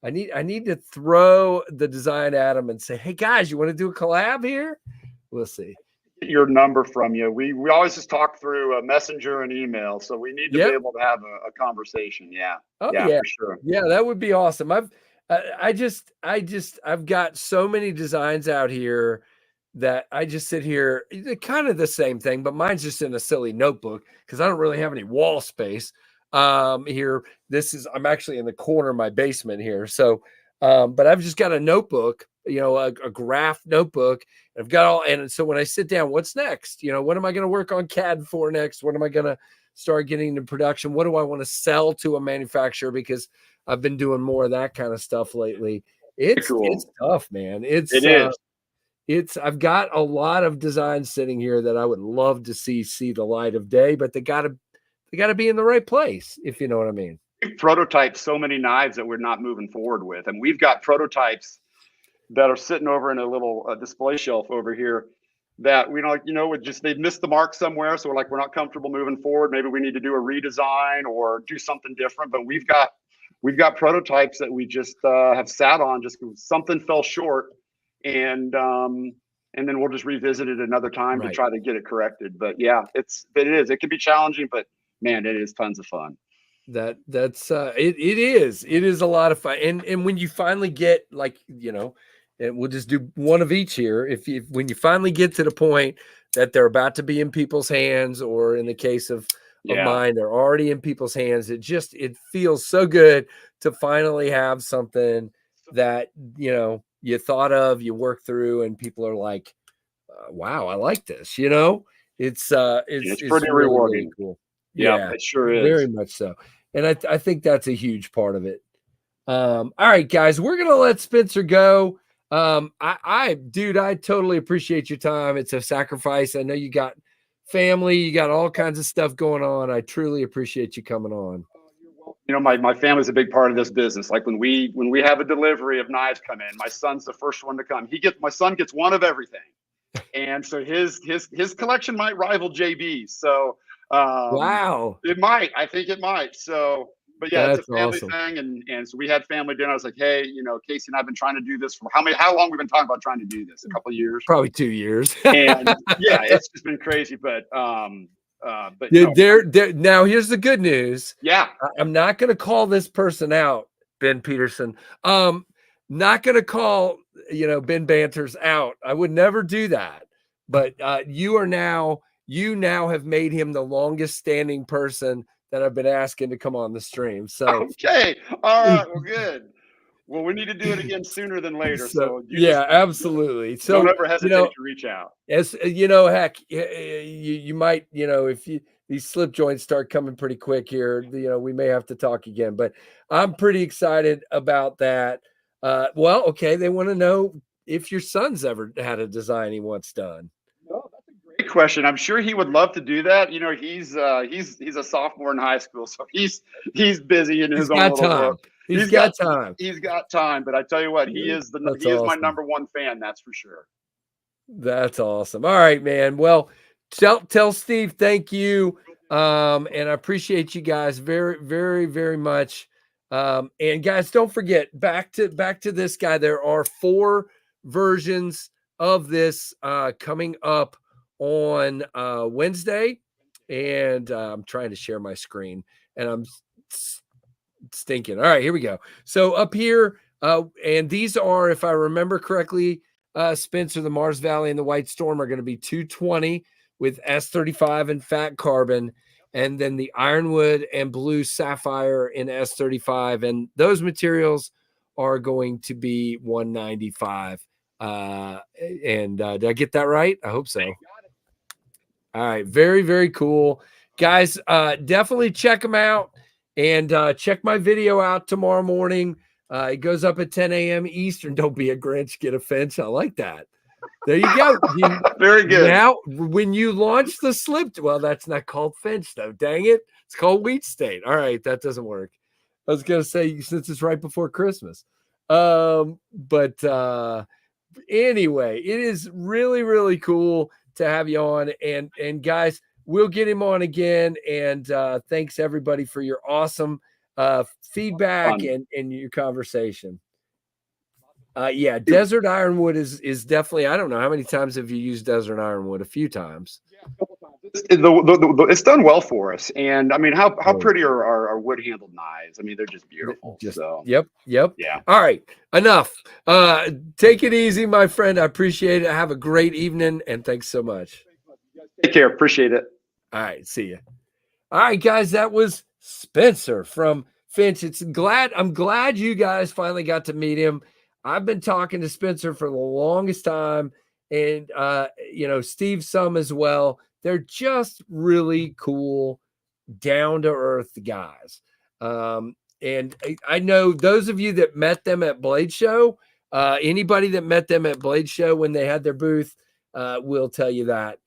Speaker 1: I need to throw the design at him and say, hey guys, you want to do a collab here? We'll see.
Speaker 2: Get your number from you. We always just talk through a messenger and email, so we need to be able to have a conversation. Yeah. Yeah, for sure.
Speaker 1: Yeah, that would be awesome. I've got so many designs out here that I just sit here, kind of the same thing, but mine's just in a silly notebook because I don't really have any wall space. Here, I'm actually in the corner of my basement here. So, but I've just got a notebook a graph notebook. I've got all, and so when I sit down, what's next? What am I going to work on CAD for next? What am I going to start getting into production? What do I want to sell to a manufacturer? Because I've been doing more of that kind of stuff lately. It's tough, man. It is. I've got a lot of designs sitting here that I would love to see the light of day, but they got to be in the right place, if you know what I mean.
Speaker 2: We've prototyped so many knives that we're not moving forward with, and we've got prototypes that are sitting over in a little display shelf over here that we don't, they've missed the mark somewhere. So we're not comfortable moving forward. Maybe we need to do a redesign or do something different. But we've got prototypes that we just have sat on just because something fell short, and then we'll just revisit it another time to try to get it corrected. But yeah, it can be challenging, but man, it is tons of fun.
Speaker 1: It is a lot of fun. And when you finally get and we'll just do one of each here. When you finally get to the point that they're about to be in people's hands, or in the case of mine, they're already in people's hands, it feels so good to finally have something that, you thought of, you work through, and people are like, wow, I like this, it's
Speaker 2: pretty rewarding.
Speaker 1: Really cool.
Speaker 2: Yeah, it sure is.
Speaker 1: Very much so. And I think that's a huge part of it. All right, guys, we're going to let Spencer go. I totally appreciate your time. It's a sacrifice. I know you got family, you got all kinds of stuff going on. I truly appreciate you coming on.
Speaker 2: My family's a big part of this business. Like when we have a delivery of knives come in, my son's the first one to come. My son gets one of everything. And so his collection might rival JB's. So
Speaker 1: wow.
Speaker 2: It might. I think it might. So, but yeah,
Speaker 1: that's
Speaker 2: it's a family thing. And so we had family dinner. I was like, hey, Casey and I've been trying to do this for how long we've been talking about trying to do this? A couple of years?
Speaker 1: Probably 2 years.
Speaker 2: And yeah, it's just been crazy. But
Speaker 1: now here's the good news.
Speaker 2: Yeah.
Speaker 1: I'm not going to call this person out, Ben Peterson. Not going to call, Ben Banters out. I would never do that. But you now have made him the longest standing person that I've been asking to come on the stream. So
Speaker 2: okay, all right, well, good. Well, we need to do it again sooner than later. So
Speaker 1: absolutely. So
Speaker 2: don't ever hesitate to reach out.
Speaker 1: As heck, you might, if these slip joints start coming pretty quick here, we may have to talk again. But I'm pretty excited about that. Well, okay, they want to know if your son's ever had a design he wants done.
Speaker 2: Great question. I'm sure he would love to do that. He's a sophomore in high school, so he's busy in his own little world.
Speaker 1: He's got time.
Speaker 2: He's got time. But I tell you what, he is my number one fan. That's for sure.
Speaker 1: That's awesome. All right, man. Well, tell Steve thank you, and I appreciate you guys very, very, very much. And guys, don't forget, back to this guy. There are 4 versions of this coming up on Wednesday, and I'm trying to share my screen, and I'm stinking. All right, here we go. So up here, and these are, if I remember correctly, Spencer, the Mars Valley and the White Storm are going to be 220 with S35 and fat carbon, and then the Ironwood and Blue Sapphire in S35, and those materials are going to be 195. And did I get that right? I hope so. All right, very, very cool, guys. Definitely check them out, and check my video out tomorrow morning. It goes up at 10 a.m. Eastern. Don't be a Grinch, get a Finch. I like that. There you go.
Speaker 2: Very good.
Speaker 1: Now, when you launch the slip, well, that's not called Finch, though. Dang it. It's called Wheat State. All right, that doesn't work. I was going to say, since it's right before Christmas. But anyway, it is really, really cool to have you on. And guys, we'll get him on again. And thanks, everybody, for your awesome feedback and your conversation. Yeah, Desert Ironwood is definitely, I don't know, how many times have you used Desert Ironwood? A few times.
Speaker 2: Yeah, a couple times. It's done well for us. And I mean, how pretty are our wood handled knives? I mean, they're just beautiful.
Speaker 1: Yep. Yeah. All right. Enough. Take it easy, my friend. I appreciate it. Have a great evening, and thanks so much.
Speaker 2: Take care. Appreciate it.
Speaker 1: All right. See you. All right, guys. That was Spencer from Finch. I'm glad you guys finally got to meet him. I've been talking to Spencer for the longest time, and Steve some as well. They're just really cool, down to earth guys. And I know those of you that met them at Blade Show, anybody that met them at Blade Show when they had their booth will tell you that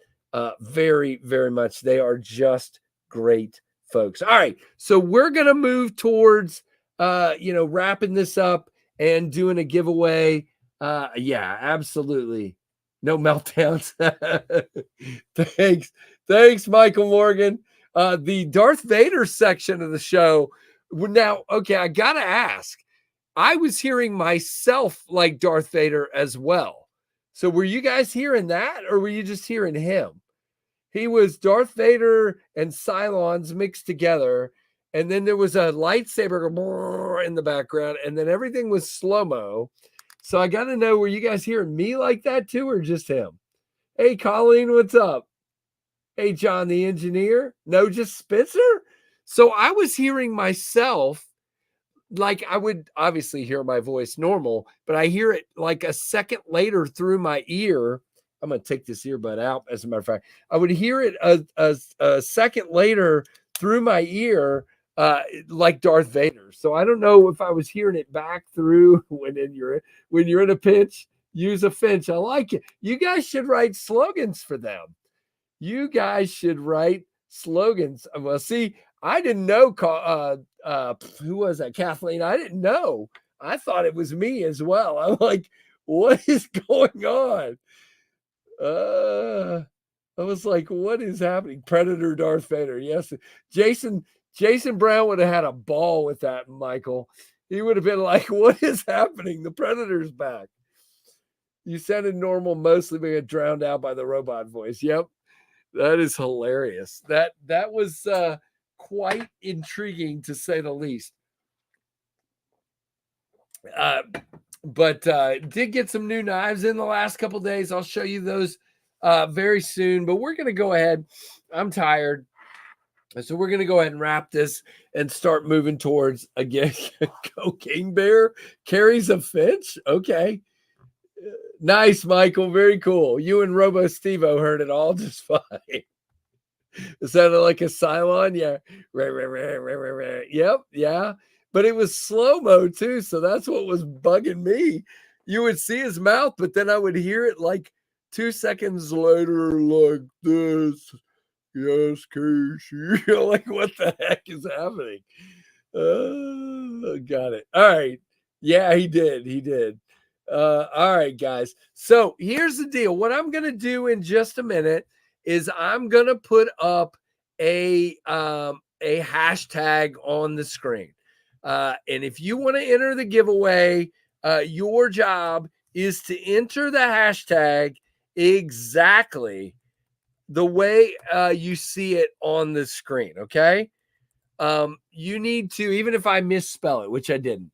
Speaker 1: very, very much. They are just great folks. All right. So we're going to move towards, wrapping this up and doing a giveaway. Yeah, absolutely. No meltdowns. Thanks, Michael Morgan. The Darth Vader section of the show. Now, okay, I got to ask. I was hearing myself like Darth Vader as well. So were you guys hearing that, or were you just hearing him? He was Darth Vader and Cylons mixed together. And then there was a lightsaber in the background, and then everything was slow-mo. So I got to know, were you guys hearing me like that too, or just him? Hey, Colleen, what's up? Hey, John, the engineer. No, just Spencer. So I was hearing myself, like I would obviously hear my voice normal, but I hear it like a second later through my ear. I'm going to take this earbud out. As a matter of fact, I would hear it a second later through my ear, like Darth Vader. So I don't know if I was hearing it back through when you're in a pinch, use a Finch. I like it. You guys should write slogans for them. You guys should write slogans. Well, see, I didn't know. Who was that? Kathleen. I didn't know. I thought it was me as well. I'm like, what is going on? I was like, what is happening? Predator Darth Vader. Yes. Jason Brown would have had a ball with that, Michael. He would have been like, what is happening? The Predator's back. You sounded normal, mostly being drowned out by the robot voice. Yep. That is hilarious. That was quite intriguing, to say the least. But did get some new knives in the last couple of days. I'll show you those very soon. But we're going to go ahead. I'm tired. So we're going to go ahead and wrap this and start moving towards, again, Cocaine Bear carries a Finch. Okay. Nice, Michael. Very cool. You and Robo Stevo heard it all just fine. It sounded like a Cylon. Yeah. Yep. Yeah. But it was slow-mo too. So that's what was bugging me. You would see his mouth, but then I would hear it like 2 seconds later, like this. Yes, Casey. Like, what the heck is happening? Got it. All right. Yeah, he did. All right, guys. So here's the deal. What I'm going to do in just a minute is I'm going to put up a hashtag on the screen. And if you want to enter the giveaway, your job is to enter the hashtag exactly the way you see it on the screen. Okay. You need to, even if I misspell it, which I didn't,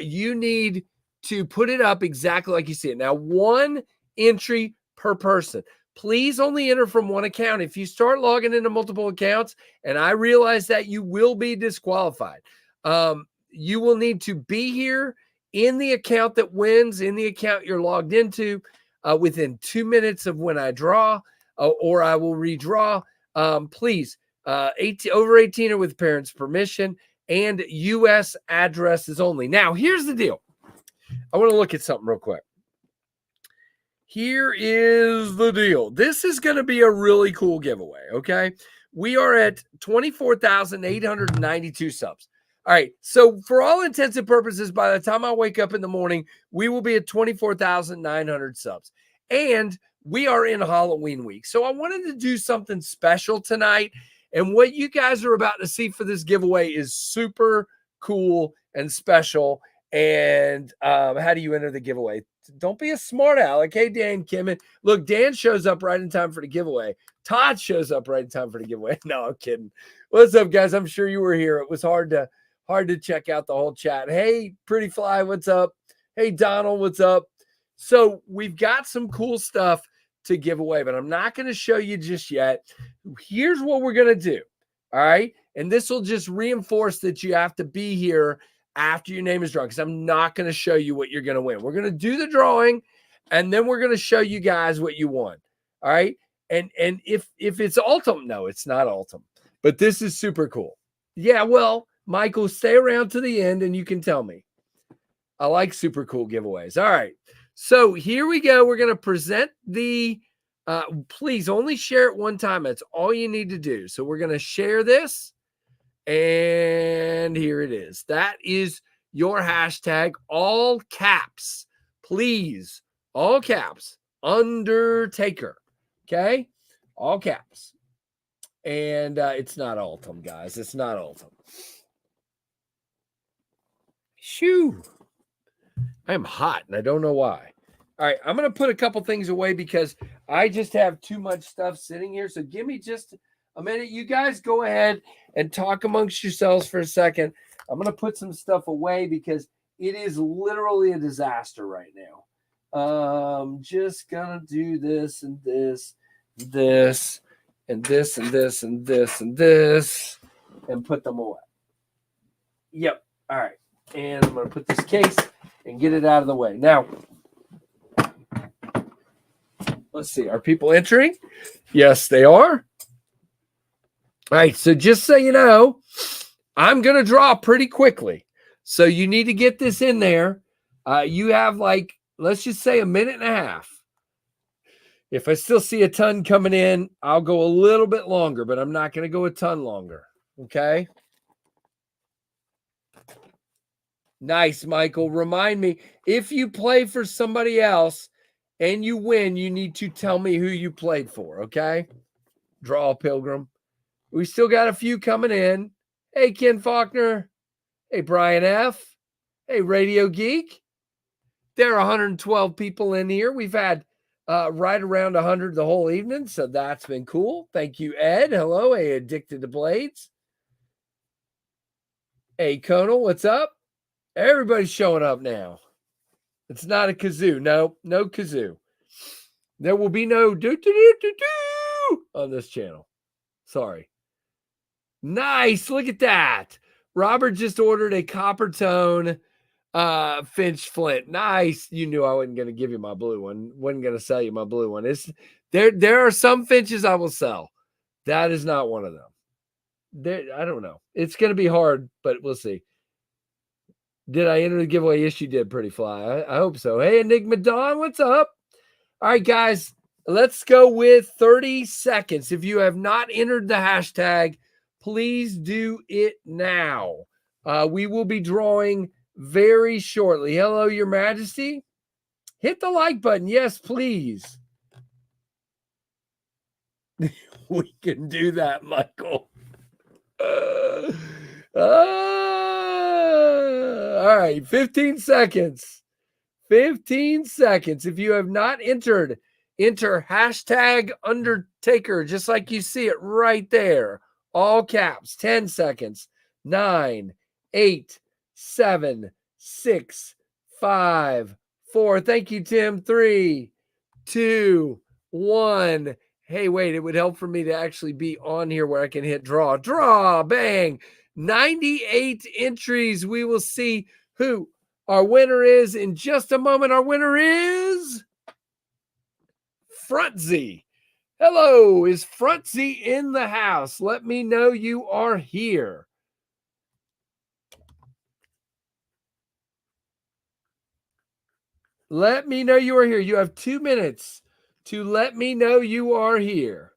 Speaker 1: you need to put it up exactly like you see it. Now, one entry per person. Please only enter from one account. If you start logging into multiple accounts, and I realize that, you will be disqualified. You will need to be here in the account that wins, in the account you're logged into, within 2 minutes of when I draw, or I will redraw. Please, over 18 or with parents' permission, and U.S. addresses only. Now, here's the deal. I want to look at something real quick. Here is the deal. This is going to be a really cool giveaway, okay? We are at 24,892 subs. All right, so for all intents and purposes, by the time I wake up in the morning, we will be at 24,900 subs. And we are in Halloween week. So I wanted to do something special tonight. And what you guys are about to see for this giveaway is super cool and special. And how do you enter the giveaway? Don't be a smart aleck. Hey, Dan Kimmin. Look, Dan shows up right in time for the giveaway. Todd shows up right in time for the giveaway. No, I'm kidding. What's up, guys? I'm sure you were here. It was hard to check out the whole chat. Hey, Pretty Fly, what's up? Hey, Donald, what's up? So we've got some cool stuff to give away, but I'm not going to show you just yet. Here's what we're going to do. All right. And this will just reinforce that you have to be here after your name is drawn, because I'm not going to show you what you're going to win. We're going to do the drawing, and then we're going to show you guys what you won. All right. And if it's Ultim, no, it's not Ultim, but this is super cool. Yeah, well, Michael, stay around to the end and you can tell me. I like super cool giveaways. All right. So here we go. We're going to present the, please only share it one time. That's all you need to do. So we're going to share this. And here it is. That is your hashtag, all caps. Please, all caps, Undertaker. Okay? All caps. And it's not Ultim, guys. It's not Ultim. Shoo. I am hot, and I don't know why. All right, I'm going to put a couple things away because I just have too much stuff sitting here. So give me just a minute. You guys go ahead and talk amongst yourselves for a second. I'm going to put some stuff away because it is literally a disaster right now. Just going to do this and this, this, and this, and this, and this, and this, and put them away. Yep. All right. And I'm going to put this case and get it out of the way. Now, let's see. Are people entering? Yes, they are. All right. So just so you know, I'm going to draw pretty quickly. So you need to get this in there. You have like, let's just say a minute and a half. If I still see a ton coming in, I'll go a little bit longer, but I'm not going to go a ton longer. Okay. Nice, Michael. Remind me, if you play for somebody else and you win, you need to tell me who you played for, okay? Draw Pilgrim. We still got a few coming in. Hey, Ken Faulkner. Hey, Brian F. Hey, Radio Geek. There are 112 people in here. We've had right around 100 the whole evening, so that's been cool. Thank you, Ed. Hello. Hey, Addicted to Blades. Hey, Conal, what's up? Everybody's showing up now. It's not a kazoo. No kazoo. There will be no do on this channel. Sorry. Nice. Look at that. Robert just ordered a copper tone Finch Flint. Nice. You knew I wasn't going to give you my blue one. Wasn't going to sell you my blue one. There are some Finches I will sell. That is not one of them. I don't know. It's going to be hard, but we'll see. Did I enter the giveaway? Yes, you did, Pretty Fly. I hope so. Hey, Enigma Dawn, what's up? All right, guys, let's go with 30 seconds. If you have not entered the hashtag, please do it now. We will be drawing very shortly. Hello, Your Majesty. Hit the like button. Yes, please. We can do that, Michael. All right, 15 seconds. 15 seconds. If you have not entered, enter hashtag Undertaker, just like you see it right there. All caps. 10 seconds. 9, 8, 7, 6, 5, 4. Thank you, Tim. 3, 2, 1. Hey, wait, it would help for me to actually be on here where I can hit draw. Draw, bang. 98 entries. We will see who our winner is in just a moment. Our winner is Frontzy. Hello, is Frontzy in the house? Let me know you are here. Let me know you are here. You have 2 minutes to let me know you are here.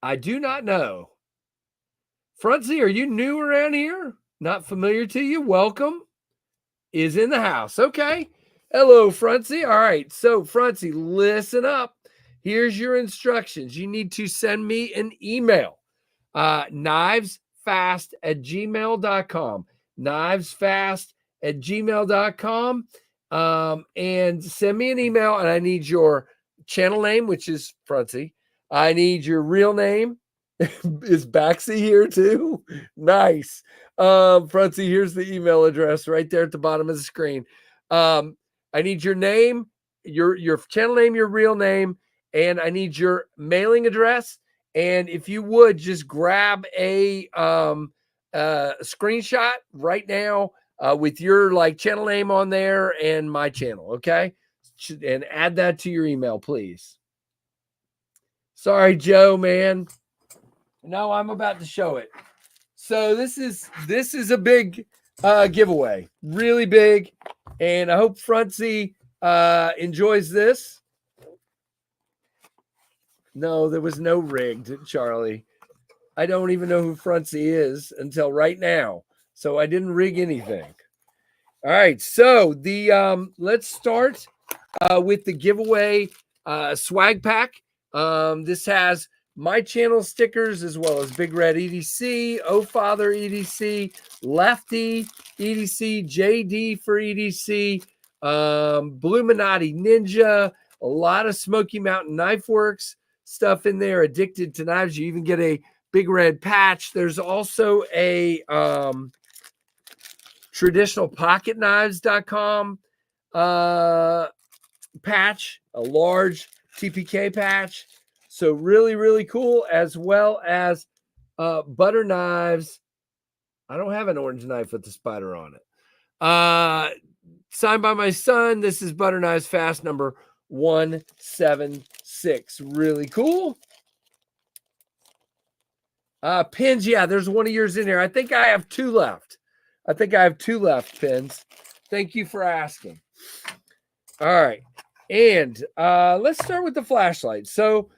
Speaker 1: I do not know. Frontzy, are you new around here? Not familiar to you? Welcome. Is in the house. Okay. Hello, Frontzy. All right. So, Frontzy, listen up. Here's your instructions. You need to send me an email. knivesfast@gmail.com. knivesfast@gmail.com. And send me an email, and I need your channel name, which is Frontzy. I need your real name. Is Baxi here too? Nice. Frontzy, here's the email address right there at the bottom of the screen. I need your name, your channel name, your real name, and I need your mailing address. And if you would just grab a screenshot right now with your like channel name on there and my channel, okay? And add that to your email, please. Sorry, Joe, man. No, I'm about to show it. So this is a big giveaway, really big, and I hope Frontsy enjoys this. No, there was no rigged, Charlie. I don't even know who Frontsy is until right now, so I didn't rig anything. All right, so the let's start with the giveaway swag pack. This has my channel stickers as well as Big Red EDC, O Father EDC, Lefty EDC, JD for EDC, Bluminati Ninja, a lot of Smoky Mountain Knife Works stuff in there. Addicted to Knives. You even get a Big Red patch. There's also a traditionalpocketknives.com patch, a large TPK patch. So really, really cool, as well as butter knives. I don't have an orange knife with the spider on it. Signed by my son. This is butter knives fast number 176. Really cool. Pins, yeah, there's one of yours in here. I think I have 2 left. Pins. Thank you for asking. All right. And let's start with the flashlight. So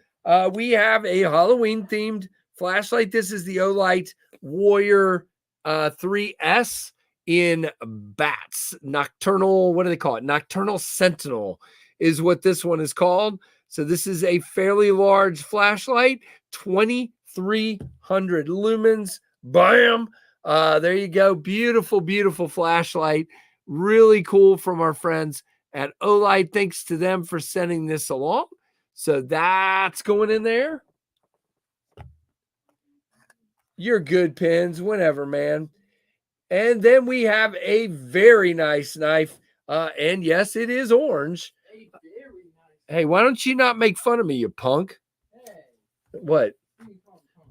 Speaker 1: we have a Halloween themed flashlight. This is the Olight Warrior 3S in bats. Nocturnal, what do they call it? Nocturnal Sentinel is what this one is called. So this is a fairly large flashlight, 2,300 lumens. Bam. There you go. Beautiful, beautiful flashlight. Really cool from our friends at Olight. Thanks to them for sending this along. So that's going in there. You're good, Pins. Whenever, man. And then we have a very nice knife. And yes, it is orange. Hey, why don't you not make fun of me, you punk? Hey. What?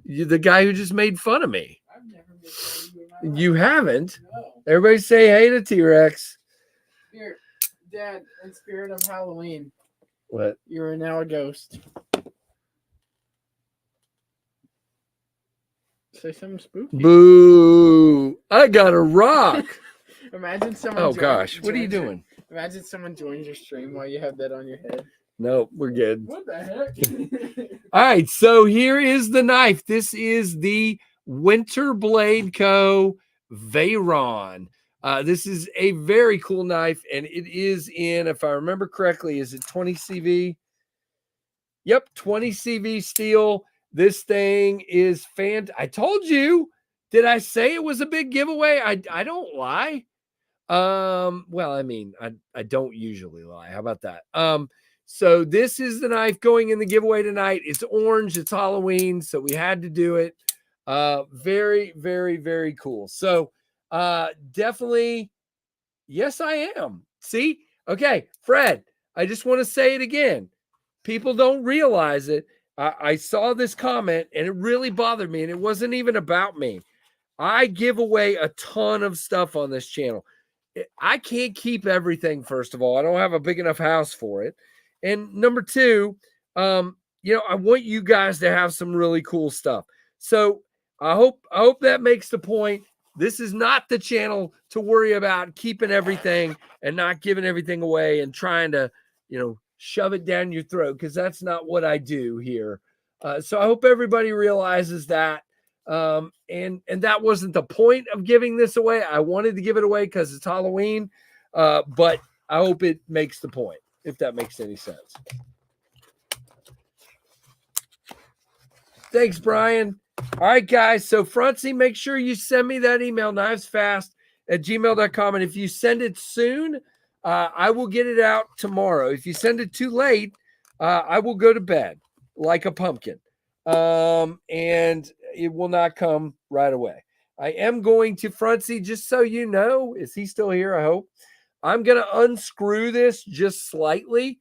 Speaker 1: You're the guy who just made fun of me. I've never made fun of you in my life. You haven't? No. Everybody say hey to T-Rex.
Speaker 4: Here, Dad, in spirit of Halloween.
Speaker 1: What?
Speaker 4: You are now a ghost. Say something spooky.
Speaker 1: Boo! I got a rock.
Speaker 4: Imagine someone.
Speaker 1: Oh gosh, what are you doing?
Speaker 4: Imagine someone joins your stream while you have that on your head.
Speaker 1: No, we're good.
Speaker 4: What the heck?
Speaker 1: All right, so here is the knife. This is the Winter Blade Co. Veyron. This is a very cool knife, and it is in, if I remember correctly, is it 20 CV? Yep, 20 CV steel. This thing is I told you. Did I say it was a big giveaway? I don't lie. Well, I mean, I don't usually lie. How about that? So this is the knife going in the giveaway tonight. It's orange. It's Halloween, so we had to do it. Very, very, very cool. So definitely, yes, I am. See? Okay, Fred, I just want to say it again. People don't realize it. I saw this comment, and it really bothered me, and it wasn't even about me. I give away a ton of stuff on this channel. I can't keep everything, first of all. I don't have a big enough house for it. And number two, I want you guys to have some really cool stuff. So I hope that makes the point. This is not the channel to worry about keeping everything and not giving everything away and trying to, shove it down your throat, because that's not what I do here. So I hope everybody realizes that. And that wasn't the point of giving this away. I wanted to give it away because it's Halloween, but I hope it makes the point, if that makes any sense. Thanks, Brian. All right, guys. So Frontsy, make sure you send me that email, knivesfast@gmail.com. And if you send it soon, I will get it out tomorrow. If you send it too late, I will go to bed like a pumpkin. And it will not come right away. I am going to, Frontsy, just so you know, is he still here? I hope. I'm going to unscrew this just slightly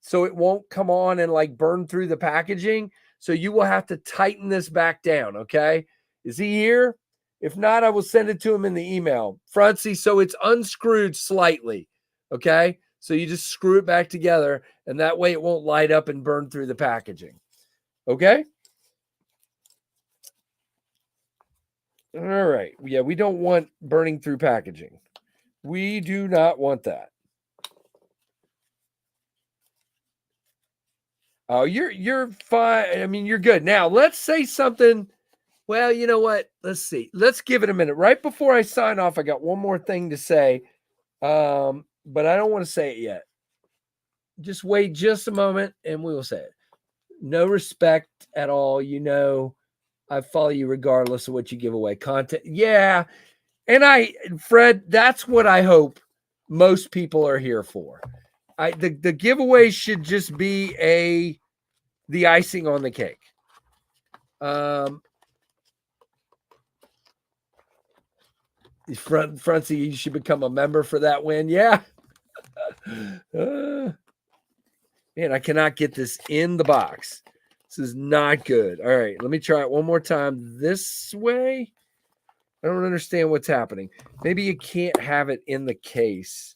Speaker 1: so it won't come on and like burn through the packaging. So you will have to tighten this back down. Okay. Is he here? If not, I will send it to him in the email. Frontsy, so it's unscrewed slightly. Okay. So you just screw it back together, and that way it won't light up and burn through the packaging. Okay. All right. Yeah, we don't want burning through packaging. We do not want that. Oh, you're fine. I mean, you're good. Now, let's say something. Well, you know what? Let's see. Let's give it a minute. Right before I sign off, I got one more thing to say. But I don't want to say it yet. Just wait just a moment and we will say it. No respect at all. You know, I follow you regardless of what you give away. Content. Yeah. And Fred, that's what I hope most people are here for. The giveaway should just be the icing on the cake. Frontsy, you should become a member for that win. Yeah. Man, I cannot get this in the box. This is not good. All right, let me try it one more time this way. I don't understand what's happening. Maybe you can't have it in the case.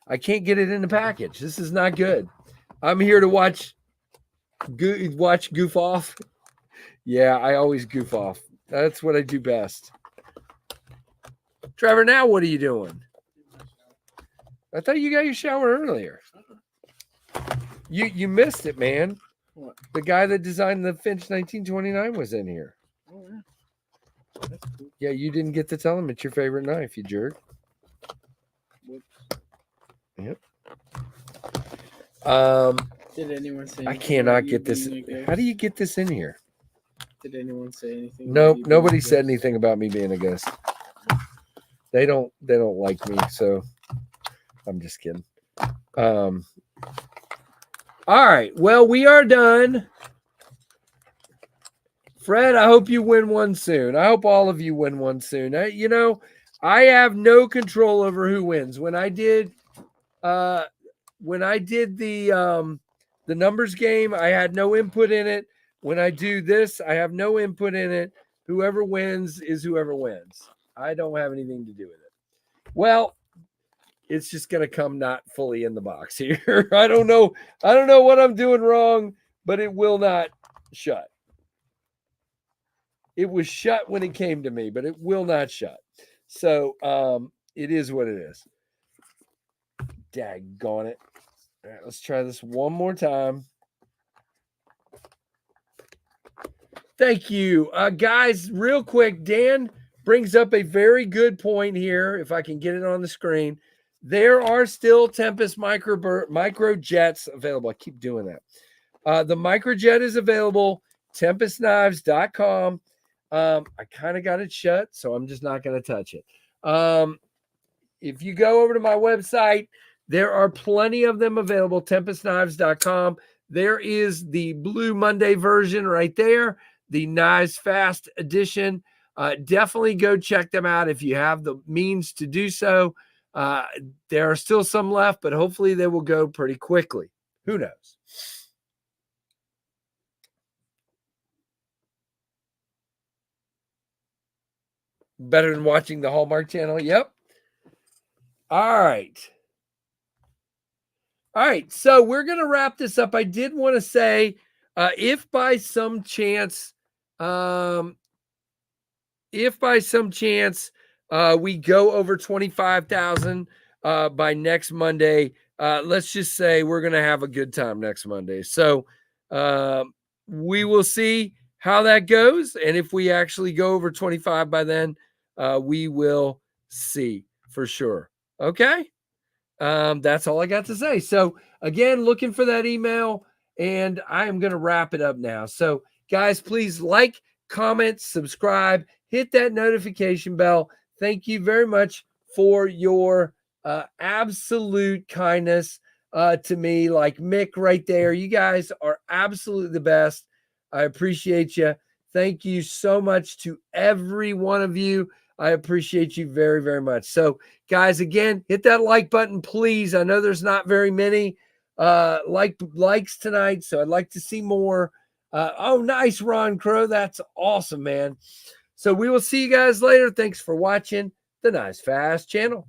Speaker 1: I can't get it in the package. This is not good. I'm here to watch goof off. Yeah, I always goof off. That's what I do best. Trevor, now what are you doing? I thought you got your shower earlier. You missed it, man.
Speaker 4: What?
Speaker 1: The guy that designed the Finch 1929 was in here.
Speaker 4: Oh, yeah. That's cool.
Speaker 1: Yeah, you didn't get to tell him it's your favorite knife, you jerk.
Speaker 4: Whoops.
Speaker 1: Yep.
Speaker 4: Did anyone say
Speaker 1: I cannot get this. How do you get this in here?
Speaker 4: Did anyone say anything?
Speaker 1: Nope, nobody said anything about me being a ghost. They don't like me, so I'm just kidding. All right. Well, we are done. Fred, I hope you win one soon. I hope all of you win one soon. I have no control over who wins. When I did the numbers game, I had no input in it. When I do this, I have no input in it. Whoever wins is whoever wins. I don't have anything to do with it. Well, it's just going to come not fully in the box here. I don't know what I'm doing wrong, but it will not shut. It was shut when it came to me, but it will not shut. So it is what it is. Daggone it. All right, let's try this one more time. Thank you. Guys, real quick, Dan brings up a very good point here, if I can get it on the screen. There are still Tempest micro jets available. I keep doing that. The microjet is available, tempestknives.com. I kind of got it shut, so I'm just not going to touch it. If you go over to my website, there are plenty of them available, tempestknives.com. There is the Blue Monday version right there, the Knives Fast edition. Definitely go check them out if you have the means to do so. There are still some left, but hopefully they will go pretty quickly. Who knows? Better than watching the Hallmark Channel. Yep. All right. So we're going to wrap this up. I did want to say, if by some chance we go over 25,000 by next Monday, let's just say we're going to have a good time next Monday. So we will see how that goes. And if we actually go over 25 by then, we will see for sure. Okay. That's all I got to say. So again, looking for that email, and I am going to wrap it up now. So guys, please like, comment, subscribe, hit that notification bell. Thank you very much for your absolute kindness to me, like Mick right there. You guys are absolutely the best. I appreciate you. Thank you so much to every one of you. I appreciate you very, very much. So guys, again, hit that like button, please. I know there's not very many likes tonight, so I'd like to see more. Oh, nice, Ron Crow. That's awesome, man. So we will see you guys later. Thanks for watching the Nice Fast channel.